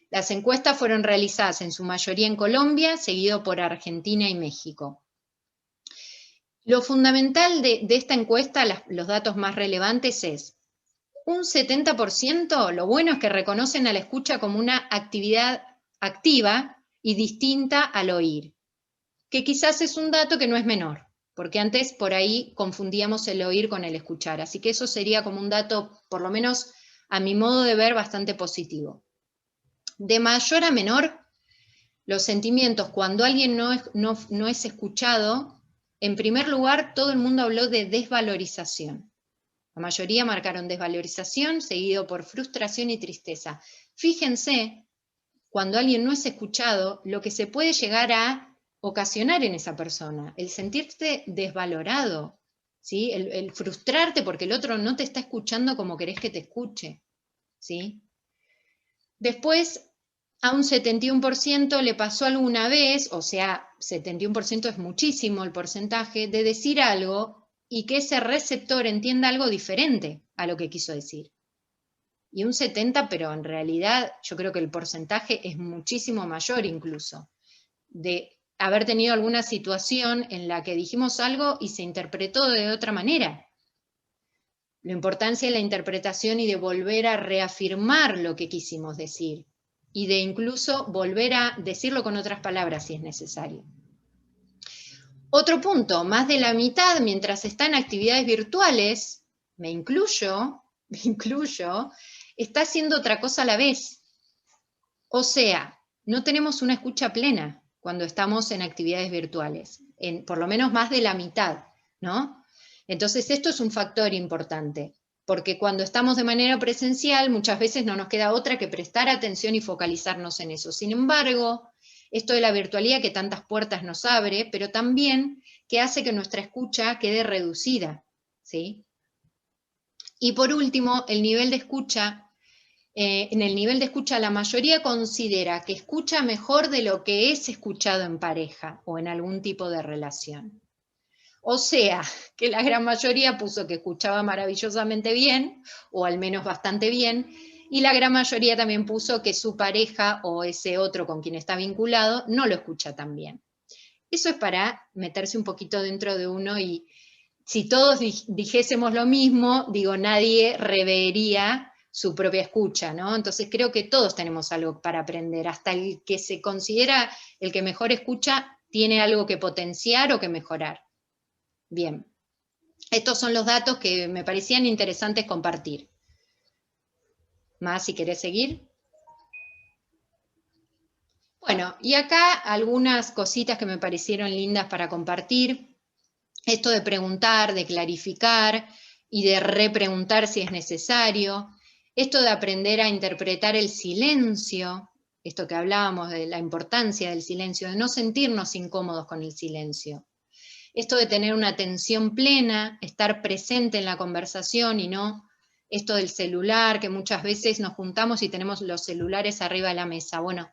Las encuestas fueron realizadas en su mayoría en Colombia, seguido por Argentina y México. Lo fundamental de esta encuesta, los datos más relevantes es un 70%, lo bueno es que reconocen a la escucha como una actividad activa y distinta al oír, que quizás es un dato que no es menor, porque antes por ahí confundíamos el oír con el escuchar, así que eso sería como un dato, por lo menos a mi modo de ver, bastante positivo. De mayor a menor, los sentimientos cuando alguien no es escuchado, en primer lugar todo el mundo habló de desvalorización. La mayoría marcaron desvalorización, seguido por frustración y tristeza. Fíjense, cuando alguien no es escuchado, lo que se puede llegar a ocasionar en esa persona, el sentirte desvalorado, ¿sí? El frustrarte porque el otro no te está escuchando como querés que te escuche, ¿sí? Después, a un 71% le pasó alguna vez, o sea, 71% es muchísimo el porcentaje, de decir algo y que ese receptor entienda algo diferente a lo que quiso decir. Y un 70%, pero en realidad yo creo que el porcentaje es muchísimo mayor incluso, de haber tenido alguna situación en la que dijimos algo y se interpretó de otra manera. La importancia de la interpretación y de volver a reafirmar lo que quisimos decir, y de incluso volver a decirlo con otras palabras si es necesario. Otro punto, más de la mitad, mientras está en actividades virtuales, me incluyo, está haciendo otra cosa a la vez. O sea, no tenemos una escucha plena cuando estamos en actividades virtuales, por lo menos más de la mitad, ¿no? Entonces esto es un factor importante, porque cuando estamos de manera presencial muchas veces no nos queda otra que prestar atención y focalizarnos en eso. Sin embargo, esto de la virtualidad que tantas puertas nos abre, pero también que hace que nuestra escucha quede reducida, ¿sí? Y por último, el nivel de escucha. En el nivel de escucha la mayoría considera que escucha mejor de lo que es escuchado en pareja o en algún tipo de relación. O sea, que la gran mayoría puso que escuchaba maravillosamente bien, o al menos bastante bien, y la gran mayoría también puso que su pareja o ese otro con quien está vinculado no lo escucha tan bien. Eso es para meterse un poquito dentro de uno, y si todos dijésemos lo mismo, digo, nadie revería su propia escucha, ¿no? Entonces creo que todos tenemos algo para aprender, hasta el que se considera el que mejor escucha tiene algo que potenciar o que mejorar. Bien, estos son los datos que me parecían interesantes compartir. Más si querés seguir. Bueno, y acá algunas cositas que me parecieron lindas para compartir. Esto de preguntar, de clarificar y de repreguntar si es necesario. Esto de aprender a interpretar el silencio, esto que hablábamos de la importancia del silencio, de no sentirnos incómodos con el silencio. Esto de tener una atención plena, estar presente en la conversación y no esto del celular, que muchas veces nos juntamos y tenemos los celulares arriba de la mesa. Bueno,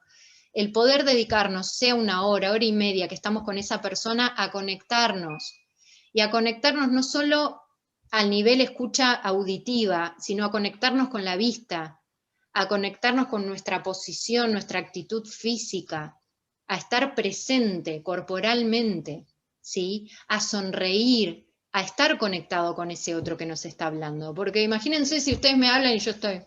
el poder dedicarnos, sea una hora, hora y media, que estamos con esa persona, a conectarnos. Y a conectarnos no solo al nivel escucha auditiva, sino a conectarnos con la vista, a conectarnos con nuestra posición, nuestra actitud física, a estar presente corporalmente, ¿sí? A sonreír, a estar conectado con ese otro que nos está hablando. Porque imagínense si ustedes me hablan y yo estoy...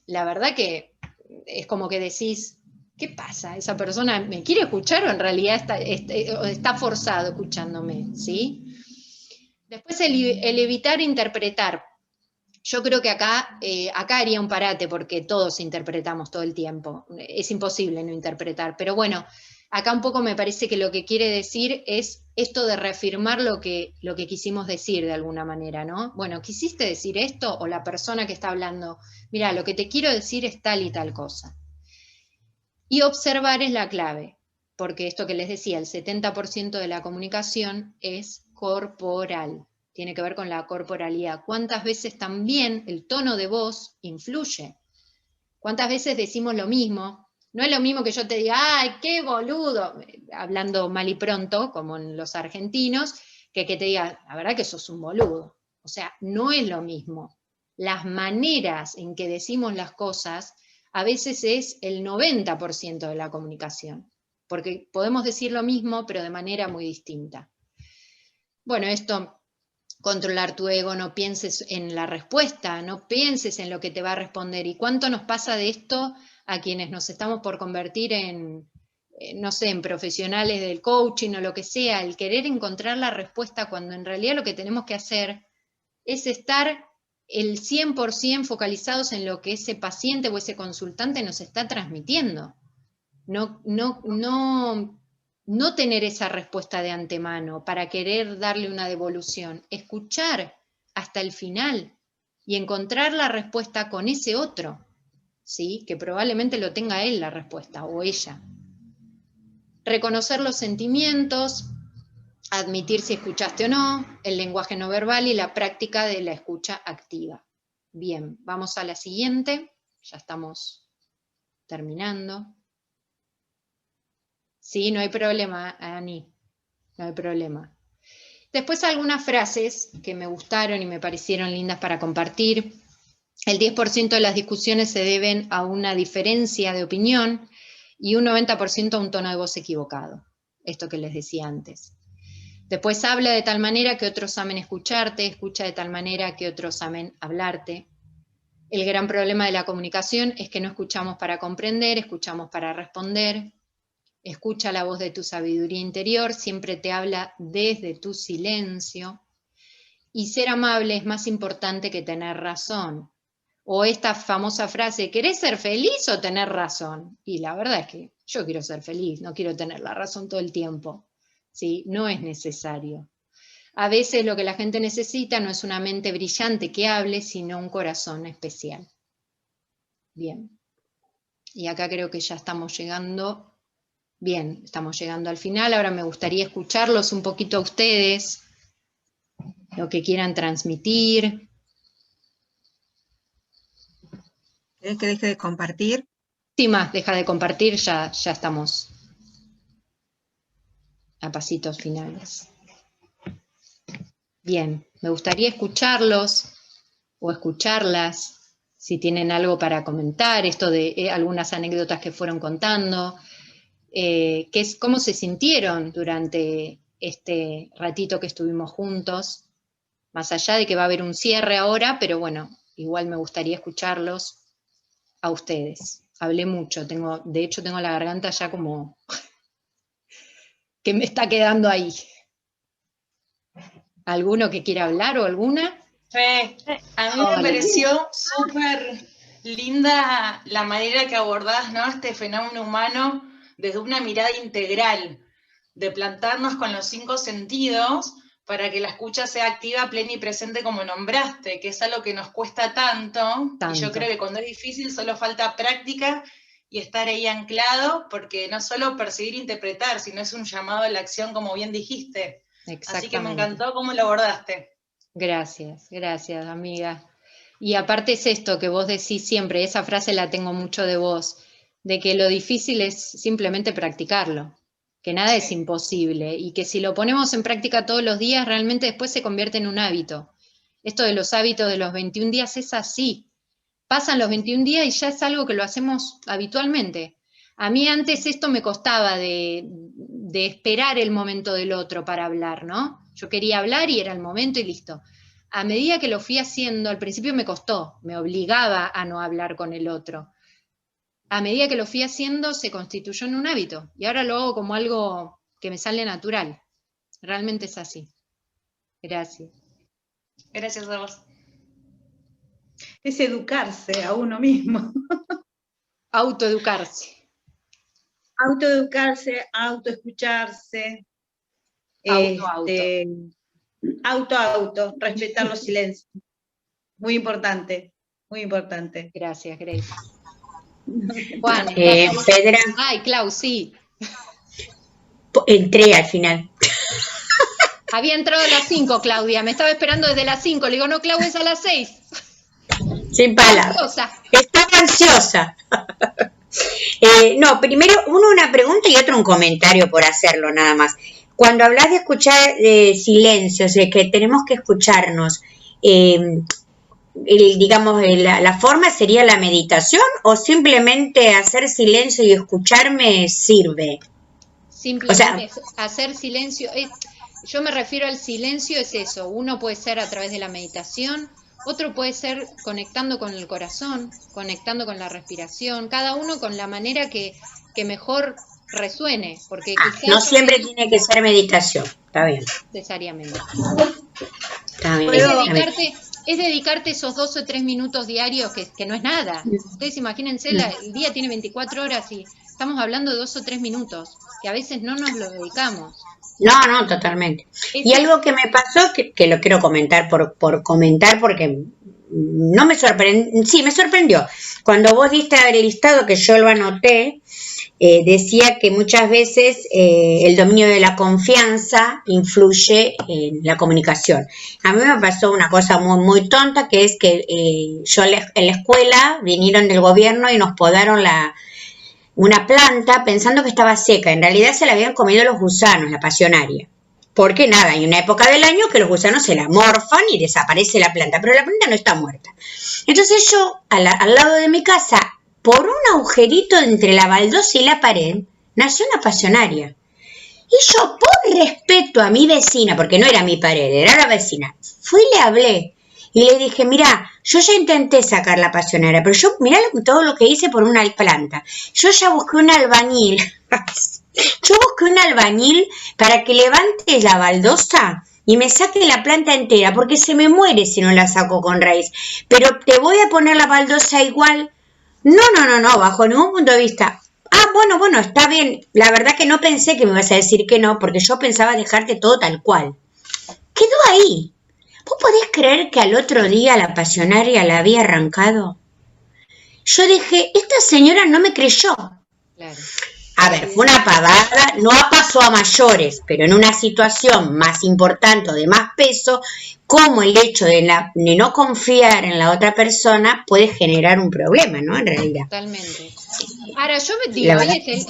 La verdad que es como que decís, ¿qué pasa? ¿Esa persona me quiere escuchar o en realidad está forzado escuchándome? ¿Sí? Después el evitar interpretar. Yo creo que acá haría un parate porque todos interpretamos todo el tiempo. Es imposible no interpretar. Pero bueno, acá un poco me parece que lo que quiere decir es esto de reafirmar lo que quisimos decir de alguna manera, ¿no? Bueno, ¿quisiste decir esto? O la persona que está hablando, mira, lo que te quiero decir es tal y tal cosa. Y observar es la clave, porque esto que les decía, el 70% de la comunicación es corporal, tiene que ver con la corporalidad. ¿Cuántas veces también el tono de voz influye? ¿Cuántas veces decimos lo mismo? No es lo mismo que yo te diga, ¡ay, qué boludo!, hablando mal y pronto, como en los argentinos, que te diga, la verdad que sos un boludo. O sea, no es lo mismo. Las maneras en que decimos las cosas a veces es el 90% de la comunicación, porque podemos decir lo mismo, pero de manera muy distinta. Bueno, esto, controlar tu ego, no pienses en la respuesta, no pienses en lo que te va a responder. ¿Y cuánto nos pasa de esto a quienes nos estamos por convertir en, no sé, en profesionales del coaching o lo que sea, el querer encontrar la respuesta cuando en realidad lo que tenemos que hacer es estar el 100% focalizados en lo que ese paciente o ese consultante nos está transmitiendo. No tener esa respuesta de antemano para querer darle una devolución. Escuchar hasta el final y encontrar la respuesta con ese otro, ¿sí? Que probablemente lo tenga él la respuesta o ella. Reconocer los sentimientos, admitir si escuchaste o no, el lenguaje no verbal y la práctica de la escucha activa. Bien, vamos a la siguiente. Ya estamos terminando. Sí, no hay problema, Ani, no hay problema. Después algunas frases que me gustaron y me parecieron lindas para compartir. El 10% de las discusiones se deben a una diferencia de opinión y un 90% a un tono de voz equivocado. Esto que les decía antes. Después habla de tal manera que otros amen escucharte, escucha de tal manera que otros amen hablarte. El gran problema de la comunicación es que no escuchamos para comprender, escuchamos para responder. Escucha la voz de tu sabiduría interior, siempre te habla desde tu silencio. Y ser amable es más importante que tener razón. O esta famosa frase, ¿querés ser feliz o tener razón? Y la verdad es que yo quiero ser feliz, no quiero tener la razón todo el tiempo. ¿Sí? No es necesario. A veces lo que la gente necesita no es una mente brillante que hable, sino un corazón especial. Bien. Y acá creo que ya estamos llegando. Bien, estamos llegando al final. Ahora me gustaría escucharlos un poquito a ustedes, lo que quieran transmitir. ¿Querés que deje de compartir? Sí, más, deja de compartir, ya estamos a pasitos finales. Bien, me gustaría escucharlos o escucharlas, si tienen algo para comentar, esto de algunas anécdotas que fueron contando, cómo se sintieron durante este ratito que estuvimos juntos, más allá de que va a haber un cierre ahora, pero bueno, igual me gustaría escucharlos a ustedes. Hablé mucho, de hecho tengo la garganta ya como que me está quedando ahí. ¿Alguno que quiera hablar o alguna? A mí me pareció súper linda la manera que abordás, ¿no?, este fenómeno humano desde una mirada integral, de plantarnos con los 5 sentidos para que la escucha sea activa, plena y presente como nombraste, que es algo que nos cuesta tanto. Y yo creo que cuando es difícil solo falta práctica y estar ahí anclado, porque no solo percibir e interpretar, sino es un llamado a la acción, como bien dijiste. Así que me encantó cómo lo abordaste. Gracias, amiga. Y aparte es esto que vos decís siempre, esa frase la tengo mucho de vos, de que lo difícil es simplemente practicarlo, que nada es imposible, y que si lo ponemos en práctica todos los días, realmente después se convierte en un hábito. Esto de los hábitos de los 21 días es así. Pasan los 21 días y ya es algo que lo hacemos habitualmente. A mí antes esto me costaba de esperar el momento del otro para hablar, ¿no? Yo quería hablar y era el momento y listo. A medida que lo fui haciendo, al principio me costó, me obligaba a no hablar con el otro. A medida que lo fui haciendo, se constituyó en un hábito. Y ahora lo hago como algo que me sale natural. Realmente es así. Gracias. Gracias a vos. Es educarse a uno mismo. Autoeducarse. Autoeducarse, autoescucharse. Auto, respetar los silencios. Muy importante, muy importante. Gracias, Grace. Juan, Pedra. Ay, Clau, sí. Entré al final. Había entrado a las 5, Claudia. Me estaba esperando desde las 5. Le digo, no, Clau, es a las 6. Sin palabras. Estaba ansiosa. No, primero una pregunta y otro un comentario por hacerlo nada más. Cuando hablas de escuchar silencios, de que tenemos que escucharnos, digamos, la forma sería la meditación o simplemente hacer silencio y escucharme sirve. Simplemente hacer silencio. Yo me refiero al silencio, es eso. Uno puede ser a través de la meditación, otro puede ser conectando con el corazón, conectando con la respiración, cada uno con la manera que mejor resuene, porque no siempre tiene que ser meditación, está bien. Necesariamente. Está bien. Es dedicarte esos 2 o 3 minutos diarios, que no es nada. Ustedes imagínense, el día tiene 24 horas y estamos hablando de 2 o 3 minutos, que a veces no nos lo dedicamos. No, totalmente. Y algo que me pasó, que lo quiero comentar por comentar, porque no me sorprendió, sí, me sorprendió. Cuando vos diste el listado, que yo lo anoté, decía que muchas veces el dominio de la confianza influye en la comunicación. A mí me pasó una cosa muy, muy tonta, que es que yo en la escuela vinieron del gobierno y nos podaron una planta pensando que estaba seca. En realidad se la habían comido los gusanos, la pasionaria. Porque nada, hay una época del año que los gusanos se la morfan y desaparece la planta, pero la planta no está muerta. Entonces yo, al lado de mi casa, por un agujerito entre la baldosa y la pared, nació una pasionaria. Y yo, por respeto a mi vecina, porque no era mi pared, era la vecina, fui y le hablé. Y le dije, mira, yo ya intenté sacar la pasionera, pero yo, mirá todo lo que hice por una planta. Yo ya busqué un albañil. Yo busqué un albañil para que levante la baldosa y me saque la planta entera, porque se me muere si no la saco con raíz. Pero te voy a poner la baldosa igual. No, bajo ningún punto de vista. Ah, bueno, está bien. La verdad que no pensé que me ibas a decir que no, porque yo pensaba dejarte todo tal cual. Quedó ahí. ¿Vos podés creer que al otro día la pasionaria la había arrancado? Yo dije, esta señora no me creyó. Claro. A ver, fue una pavada, no pasó a mayores, pero en una situación más importante o de más peso, como el hecho de no confiar en la otra persona puede generar un problema, ¿no? En realidad. Totalmente. Ahora, yo me digo,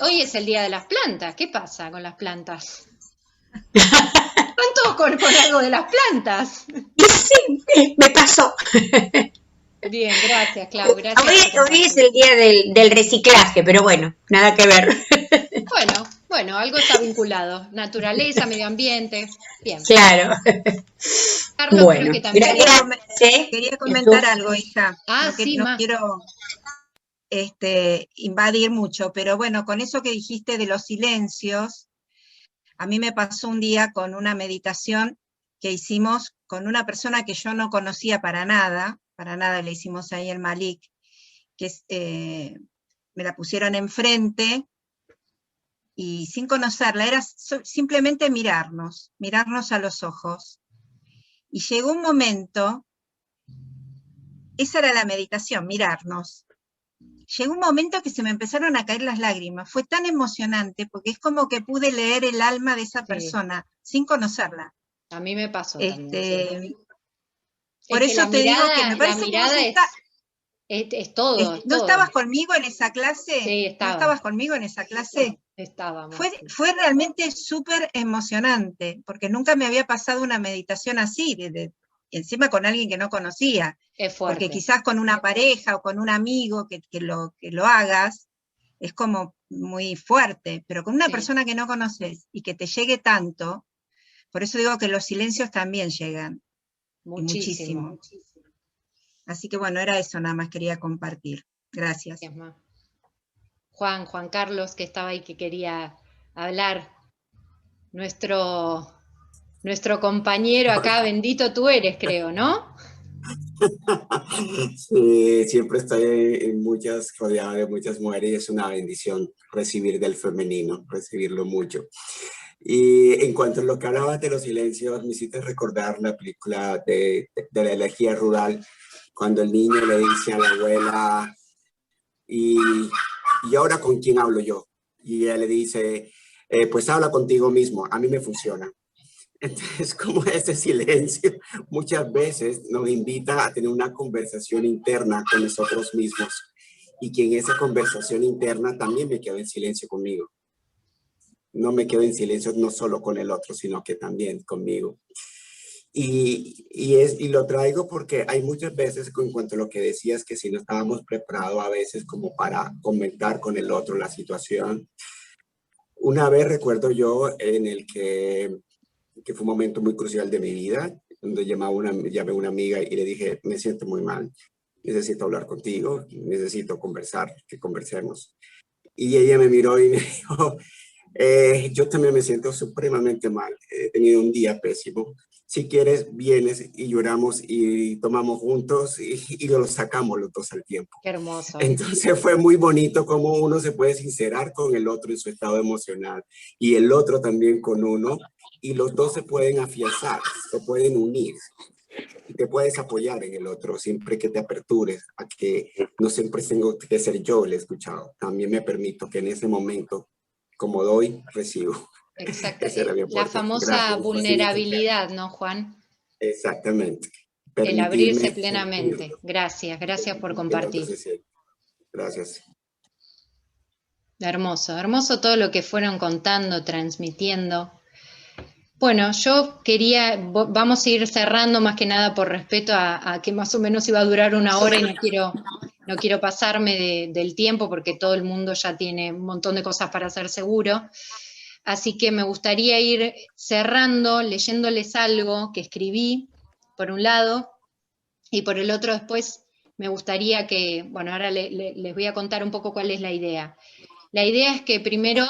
hoy es el día de las plantas. ¿Qué pasa con las plantas? Están todos con algo de las plantas. Sí, me pasó. Bien, gracias, Clau. Gracias. Hoy es el día del reciclaje, pero bueno, nada que ver. Bueno, algo está vinculado. Naturaleza, medio ambiente. Bien. Claro. Carlos, bueno, creo que también quería comentar algo, hija. No quiero invadir mucho, pero bueno, con eso que dijiste de los silencios, a mí me pasó un día con una meditación que hicimos con una persona que yo no conocía para nada le hicimos ahí en Malik, que me la pusieron enfrente, y sin conocerla, era simplemente mirarnos a los ojos. Y llegó un momento, esa era la meditación, mirarnos. Llegó un momento que se me empezaron a caer las lágrimas, fue tan emocionante, porque es como que pude leer el alma de esa persona, sin conocerla. A mí me pasó también. Sí. Por eso te digo que me parece que es todo. ¿No estabas conmigo en esa clase? Sí, estaba. ¿No estabas conmigo en esa clase? Estábamos. Fue realmente súper emocionante, porque nunca me había pasado una meditación así, encima con alguien que no conocía. Es fuerte. Porque quizás con una pareja o con un amigo que lo hagas, es como muy fuerte, pero con una persona que no conoces y que te llegue tanto, por eso digo que los silencios también llegan. Muchísimo. Así que bueno, era eso, nada más quería compartir. Gracias. Juan Carlos, que estaba ahí, que quería hablar. Nuestro compañero acá, bendito tú eres, creo, ¿no? Sí, siempre estoy rodeado de muchas mujeres y es una bendición recibir del femenino, recibirlo mucho. Y en cuanto a lo que hablabas de los silencios, me hiciste recordar la película de la elegía rural, cuando el niño le dice a la abuela, ¿y ahora con quién hablo yo? Y ella le dice, pues habla contigo mismo, a mí me funciona. Entonces, como ese silencio muchas veces nos invita a tener una conversación interna con nosotros mismos, y que en esa conversación interna también me quedo en silencio conmigo. No me quedo en silencio no solo con el otro, sino que también conmigo. Y lo traigo porque hay muchas veces, en cuanto a lo que decías, que si no estábamos preparados a veces como para comentar con el otro la situación. Una vez recuerdo yo en el que fue un momento muy crucial de mi vida, donde llamé a una amiga y le dije, me siento muy mal, necesito hablar contigo, necesito conversar, que conversemos. Y ella me miró y me dijo, yo también me siento supremamente mal, he tenido un día pésimo. Si quieres, vienes y lloramos y tomamos juntos y lo sacamos los dos al tiempo. Qué hermoso. Entonces fue muy bonito cómo uno se puede sincerar con el otro en su estado emocional y el otro también con uno, y los dos se pueden afianzar, se pueden unir. Y te puedes apoyar en el otro siempre que te apertures a que no siempre tengo que ser yo el escuchado. También me permito que en ese momento, como doy, recibo. Exacto. La famosa vulnerabilidad, ¿no, Juan? Exactamente. El abrirse plenamente. Gracias por compartir. Gracias. Hermoso todo lo que fueron contando, transmitiendo. Bueno, yo vamos a ir cerrando más que nada por respeto a que más o menos iba a durar 1 hora y no quiero pasarme del tiempo porque todo el mundo ya tiene un montón de cosas para hacer seguro. Así que me gustaría ir cerrando, leyéndoles algo que escribí, por un lado, y por el otro después me gustaría que, bueno, ahora les voy a contar un poco cuál es la idea. La idea es que primero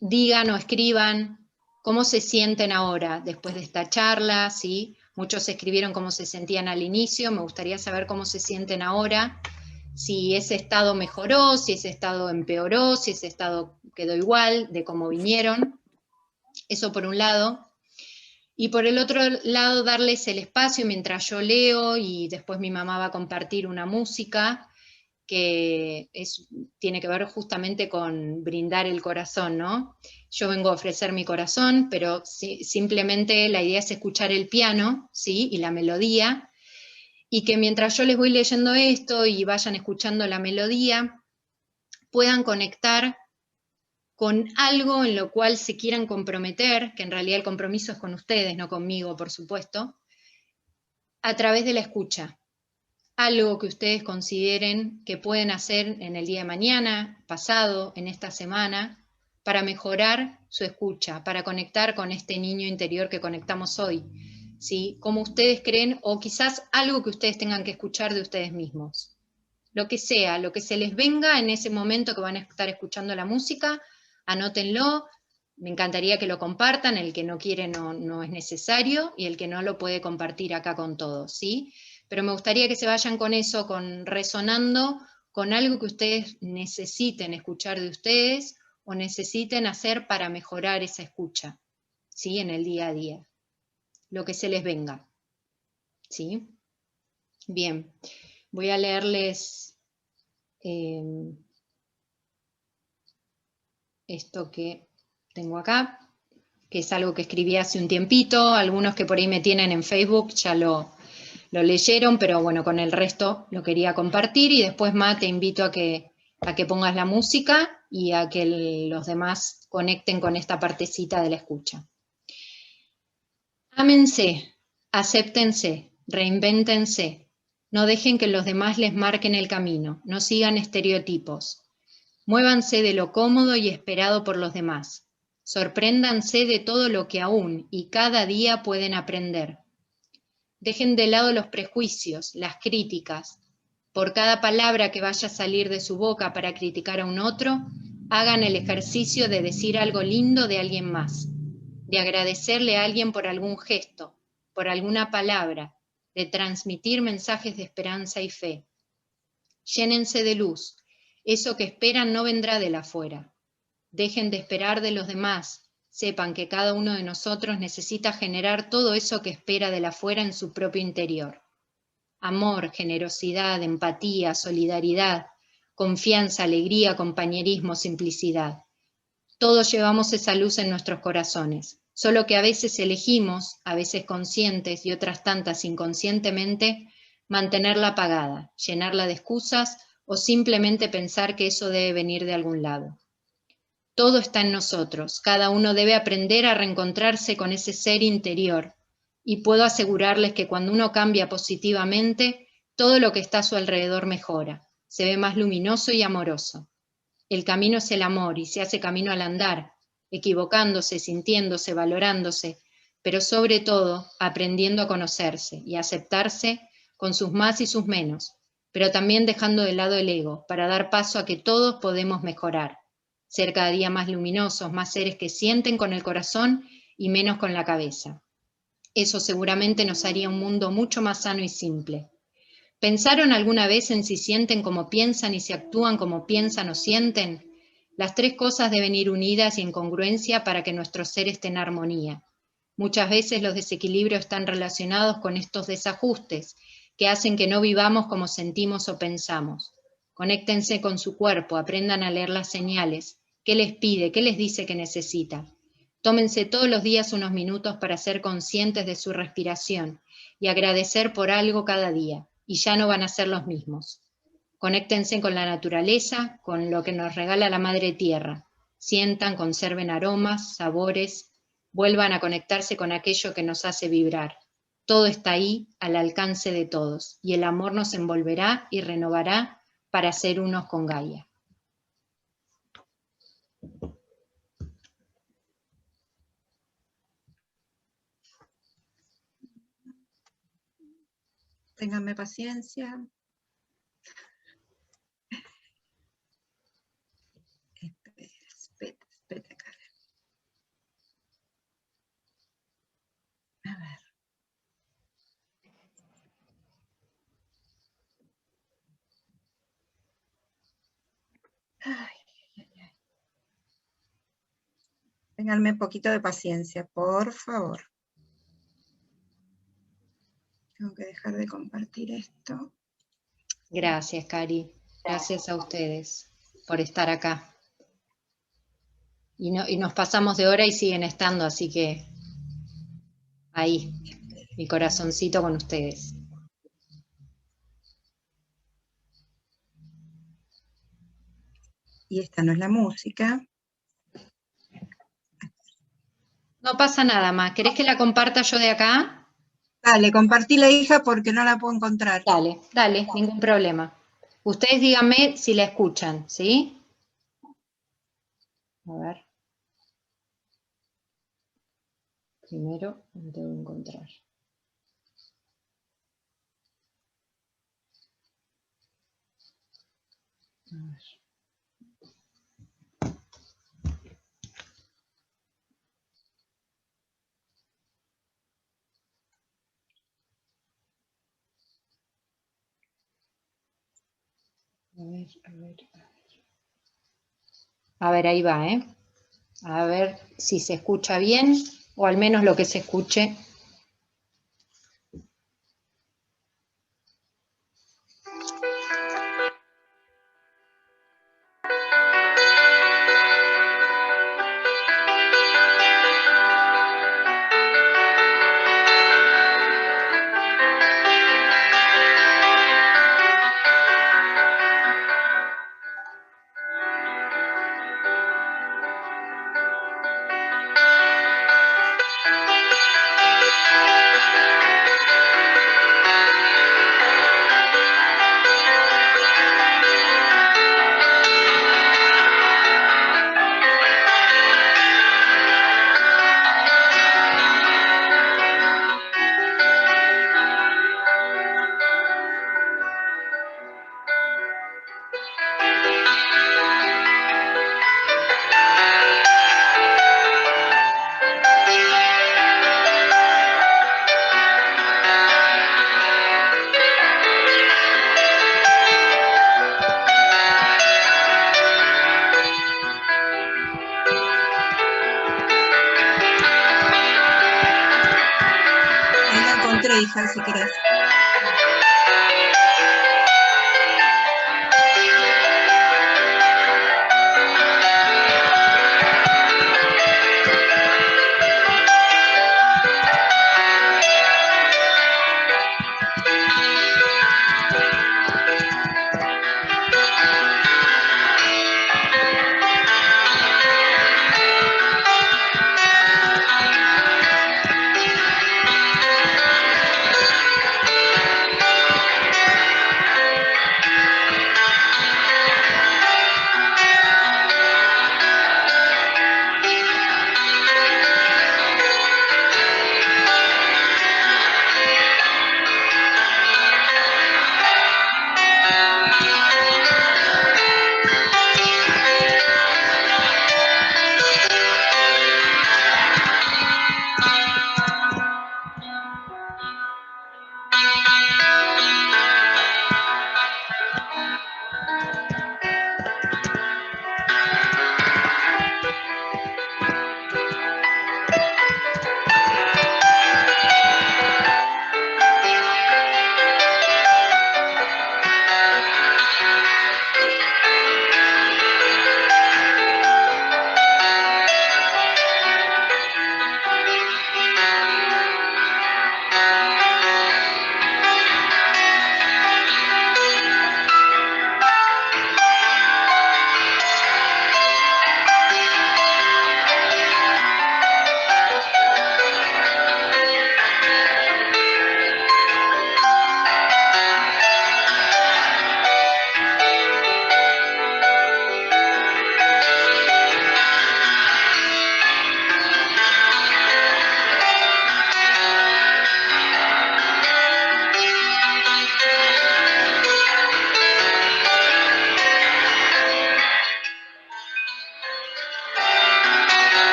digan o escriban cómo se sienten ahora, después de esta charla, ¿sí? Muchos escribieron cómo se sentían al inicio, me gustaría saber cómo se sienten ahora, si ese estado mejoró, si ese estado empeoró, si ese estado quedó igual de cómo vinieron. Eso por un lado. Y por el otro lado, darles el espacio mientras yo leo y después mi mamá va a compartir una música que tiene que ver justamente con brindar el corazón, ¿no? Yo vengo a ofrecer mi corazón, pero simplemente la idea es escuchar el piano, ¿sí? Y la melodía, y que mientras yo les voy leyendo esto y vayan escuchando la melodía, puedan conectar con algo en lo cual se quieran comprometer, que en realidad el compromiso es con ustedes, no conmigo, por supuesto, a través de la escucha. Algo que ustedes consideren que pueden hacer en el día de mañana, pasado, en esta semana, para mejorar su escucha, para conectar con este niño interior que conectamos hoy, ¿sí? Como ustedes creen, o quizás algo que ustedes tengan que escuchar de ustedes mismos. Lo que sea, lo que se les venga en ese momento que van a estar escuchando la música, anótenlo, me encantaría que lo compartan, el que no quiere no es necesario, y el que no lo puede compartir acá con todos, ¿sí? Pero me gustaría que se vayan con eso, resonando con algo que ustedes necesiten escuchar de ustedes, o necesiten hacer para mejorar esa escucha, ¿sí? En el día a día, lo que se les venga, ¿sí? Bien, voy a leerles esto que tengo acá, que es algo que escribí hace un tiempito. Algunos que por ahí me tienen en Facebook ya lo leyeron, pero bueno, con el resto lo quería compartir, y después, Ma, te invito a que pongas la música y a que los demás conecten con esta partecita de la escucha. Ámense, acéptense, reinvéntense, no dejen que los demás les marquen el camino, no sigan estereotipos. Muévanse de lo cómodo y esperado por los demás. Sorpréndanse de todo lo que aún y cada día pueden aprender. Dejen de lado los prejuicios, las críticas. Por cada palabra que vaya a salir de su boca para criticar a un otro, hagan el ejercicio de decir algo lindo de alguien más, de agradecerle a alguien por algún gesto, por alguna palabra, de transmitir mensajes de esperanza y fe. Llénense de luz. Eso que esperan no vendrá de la afuera. Dejen de esperar de los demás. Sepan que cada uno de nosotros necesita generar todo eso que espera de la afuera en su propio interior. Amor, generosidad, empatía, solidaridad, confianza, alegría, compañerismo, simplicidad. Todos llevamos esa luz en nuestros corazones, solo que a veces elegimos, a veces conscientes y otras tantas inconscientemente, mantenerla apagada, llenarla de excusas, o simplemente pensar que eso debe venir de algún lado. Todo está en nosotros, cada uno debe aprender a reencontrarse con ese ser interior, y puedo asegurarles que cuando uno cambia positivamente, todo lo que está a su alrededor mejora, se ve más luminoso y amoroso. El camino es el amor y se hace camino al andar, equivocándose, sintiéndose, valorándose, pero sobre todo aprendiendo a conocerse y a aceptarse con sus más y sus menos, pero también dejando de lado el ego, para dar paso a que todos podemos mejorar, ser cada día más luminosos, más seres que sienten con el corazón y menos con la cabeza. Eso seguramente nos haría un mundo mucho más sano y simple. ¿Pensaron alguna vez en si sienten como piensan y si actúan como piensan o sienten? Las tres cosas deben ir unidas y en congruencia para que nuestro ser esté en armonía. Muchas veces los desequilibrios están relacionados con estos desajustes, que hacen que no vivamos como sentimos o pensamos. Conéctense con su cuerpo, aprendan a leer las señales, qué les pide, qué les dice que necesita. Tómense todos los días unos minutos para ser conscientes de su respiración y agradecer por algo cada día, y ya no van a ser los mismos. Conéctense con la naturaleza, con lo que nos regala la Madre Tierra. Sientan, conserven aromas, sabores, vuelvan a conectarse con aquello que nos hace vibrar. Todo está ahí, al alcance de todos, y el amor nos envolverá y renovará para ser unos con Gaia. Ténganme paciencia. Espera, Karen. A ver. Ténganme un poquito de paciencia, por favor. Tengo que dejar de compartir esto. Gracias, Cari. Gracias a ustedes por estar acá. Y nos pasamos de hora y siguen estando, así que ahí, mi corazoncito con ustedes. Y esta no es la música. No pasa nada más. ¿Querés que la comparta yo de acá? Dale, compartí la hija porque no la puedo encontrar. Dale, dale, ningún problema. Ustedes díganme si la escuchan, ¿sí? A ver. Primero la tengo que encontrar. A ver. A ver, ahí va, ¿eh? A ver si se escucha bien, o al menos lo que se escuche. Ahí la encontré, hija, si querés.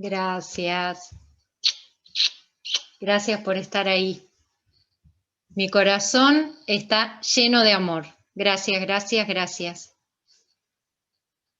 Gracias. Gracias por estar ahí. Mi corazón está lleno de amor. Gracias, gracias, gracias.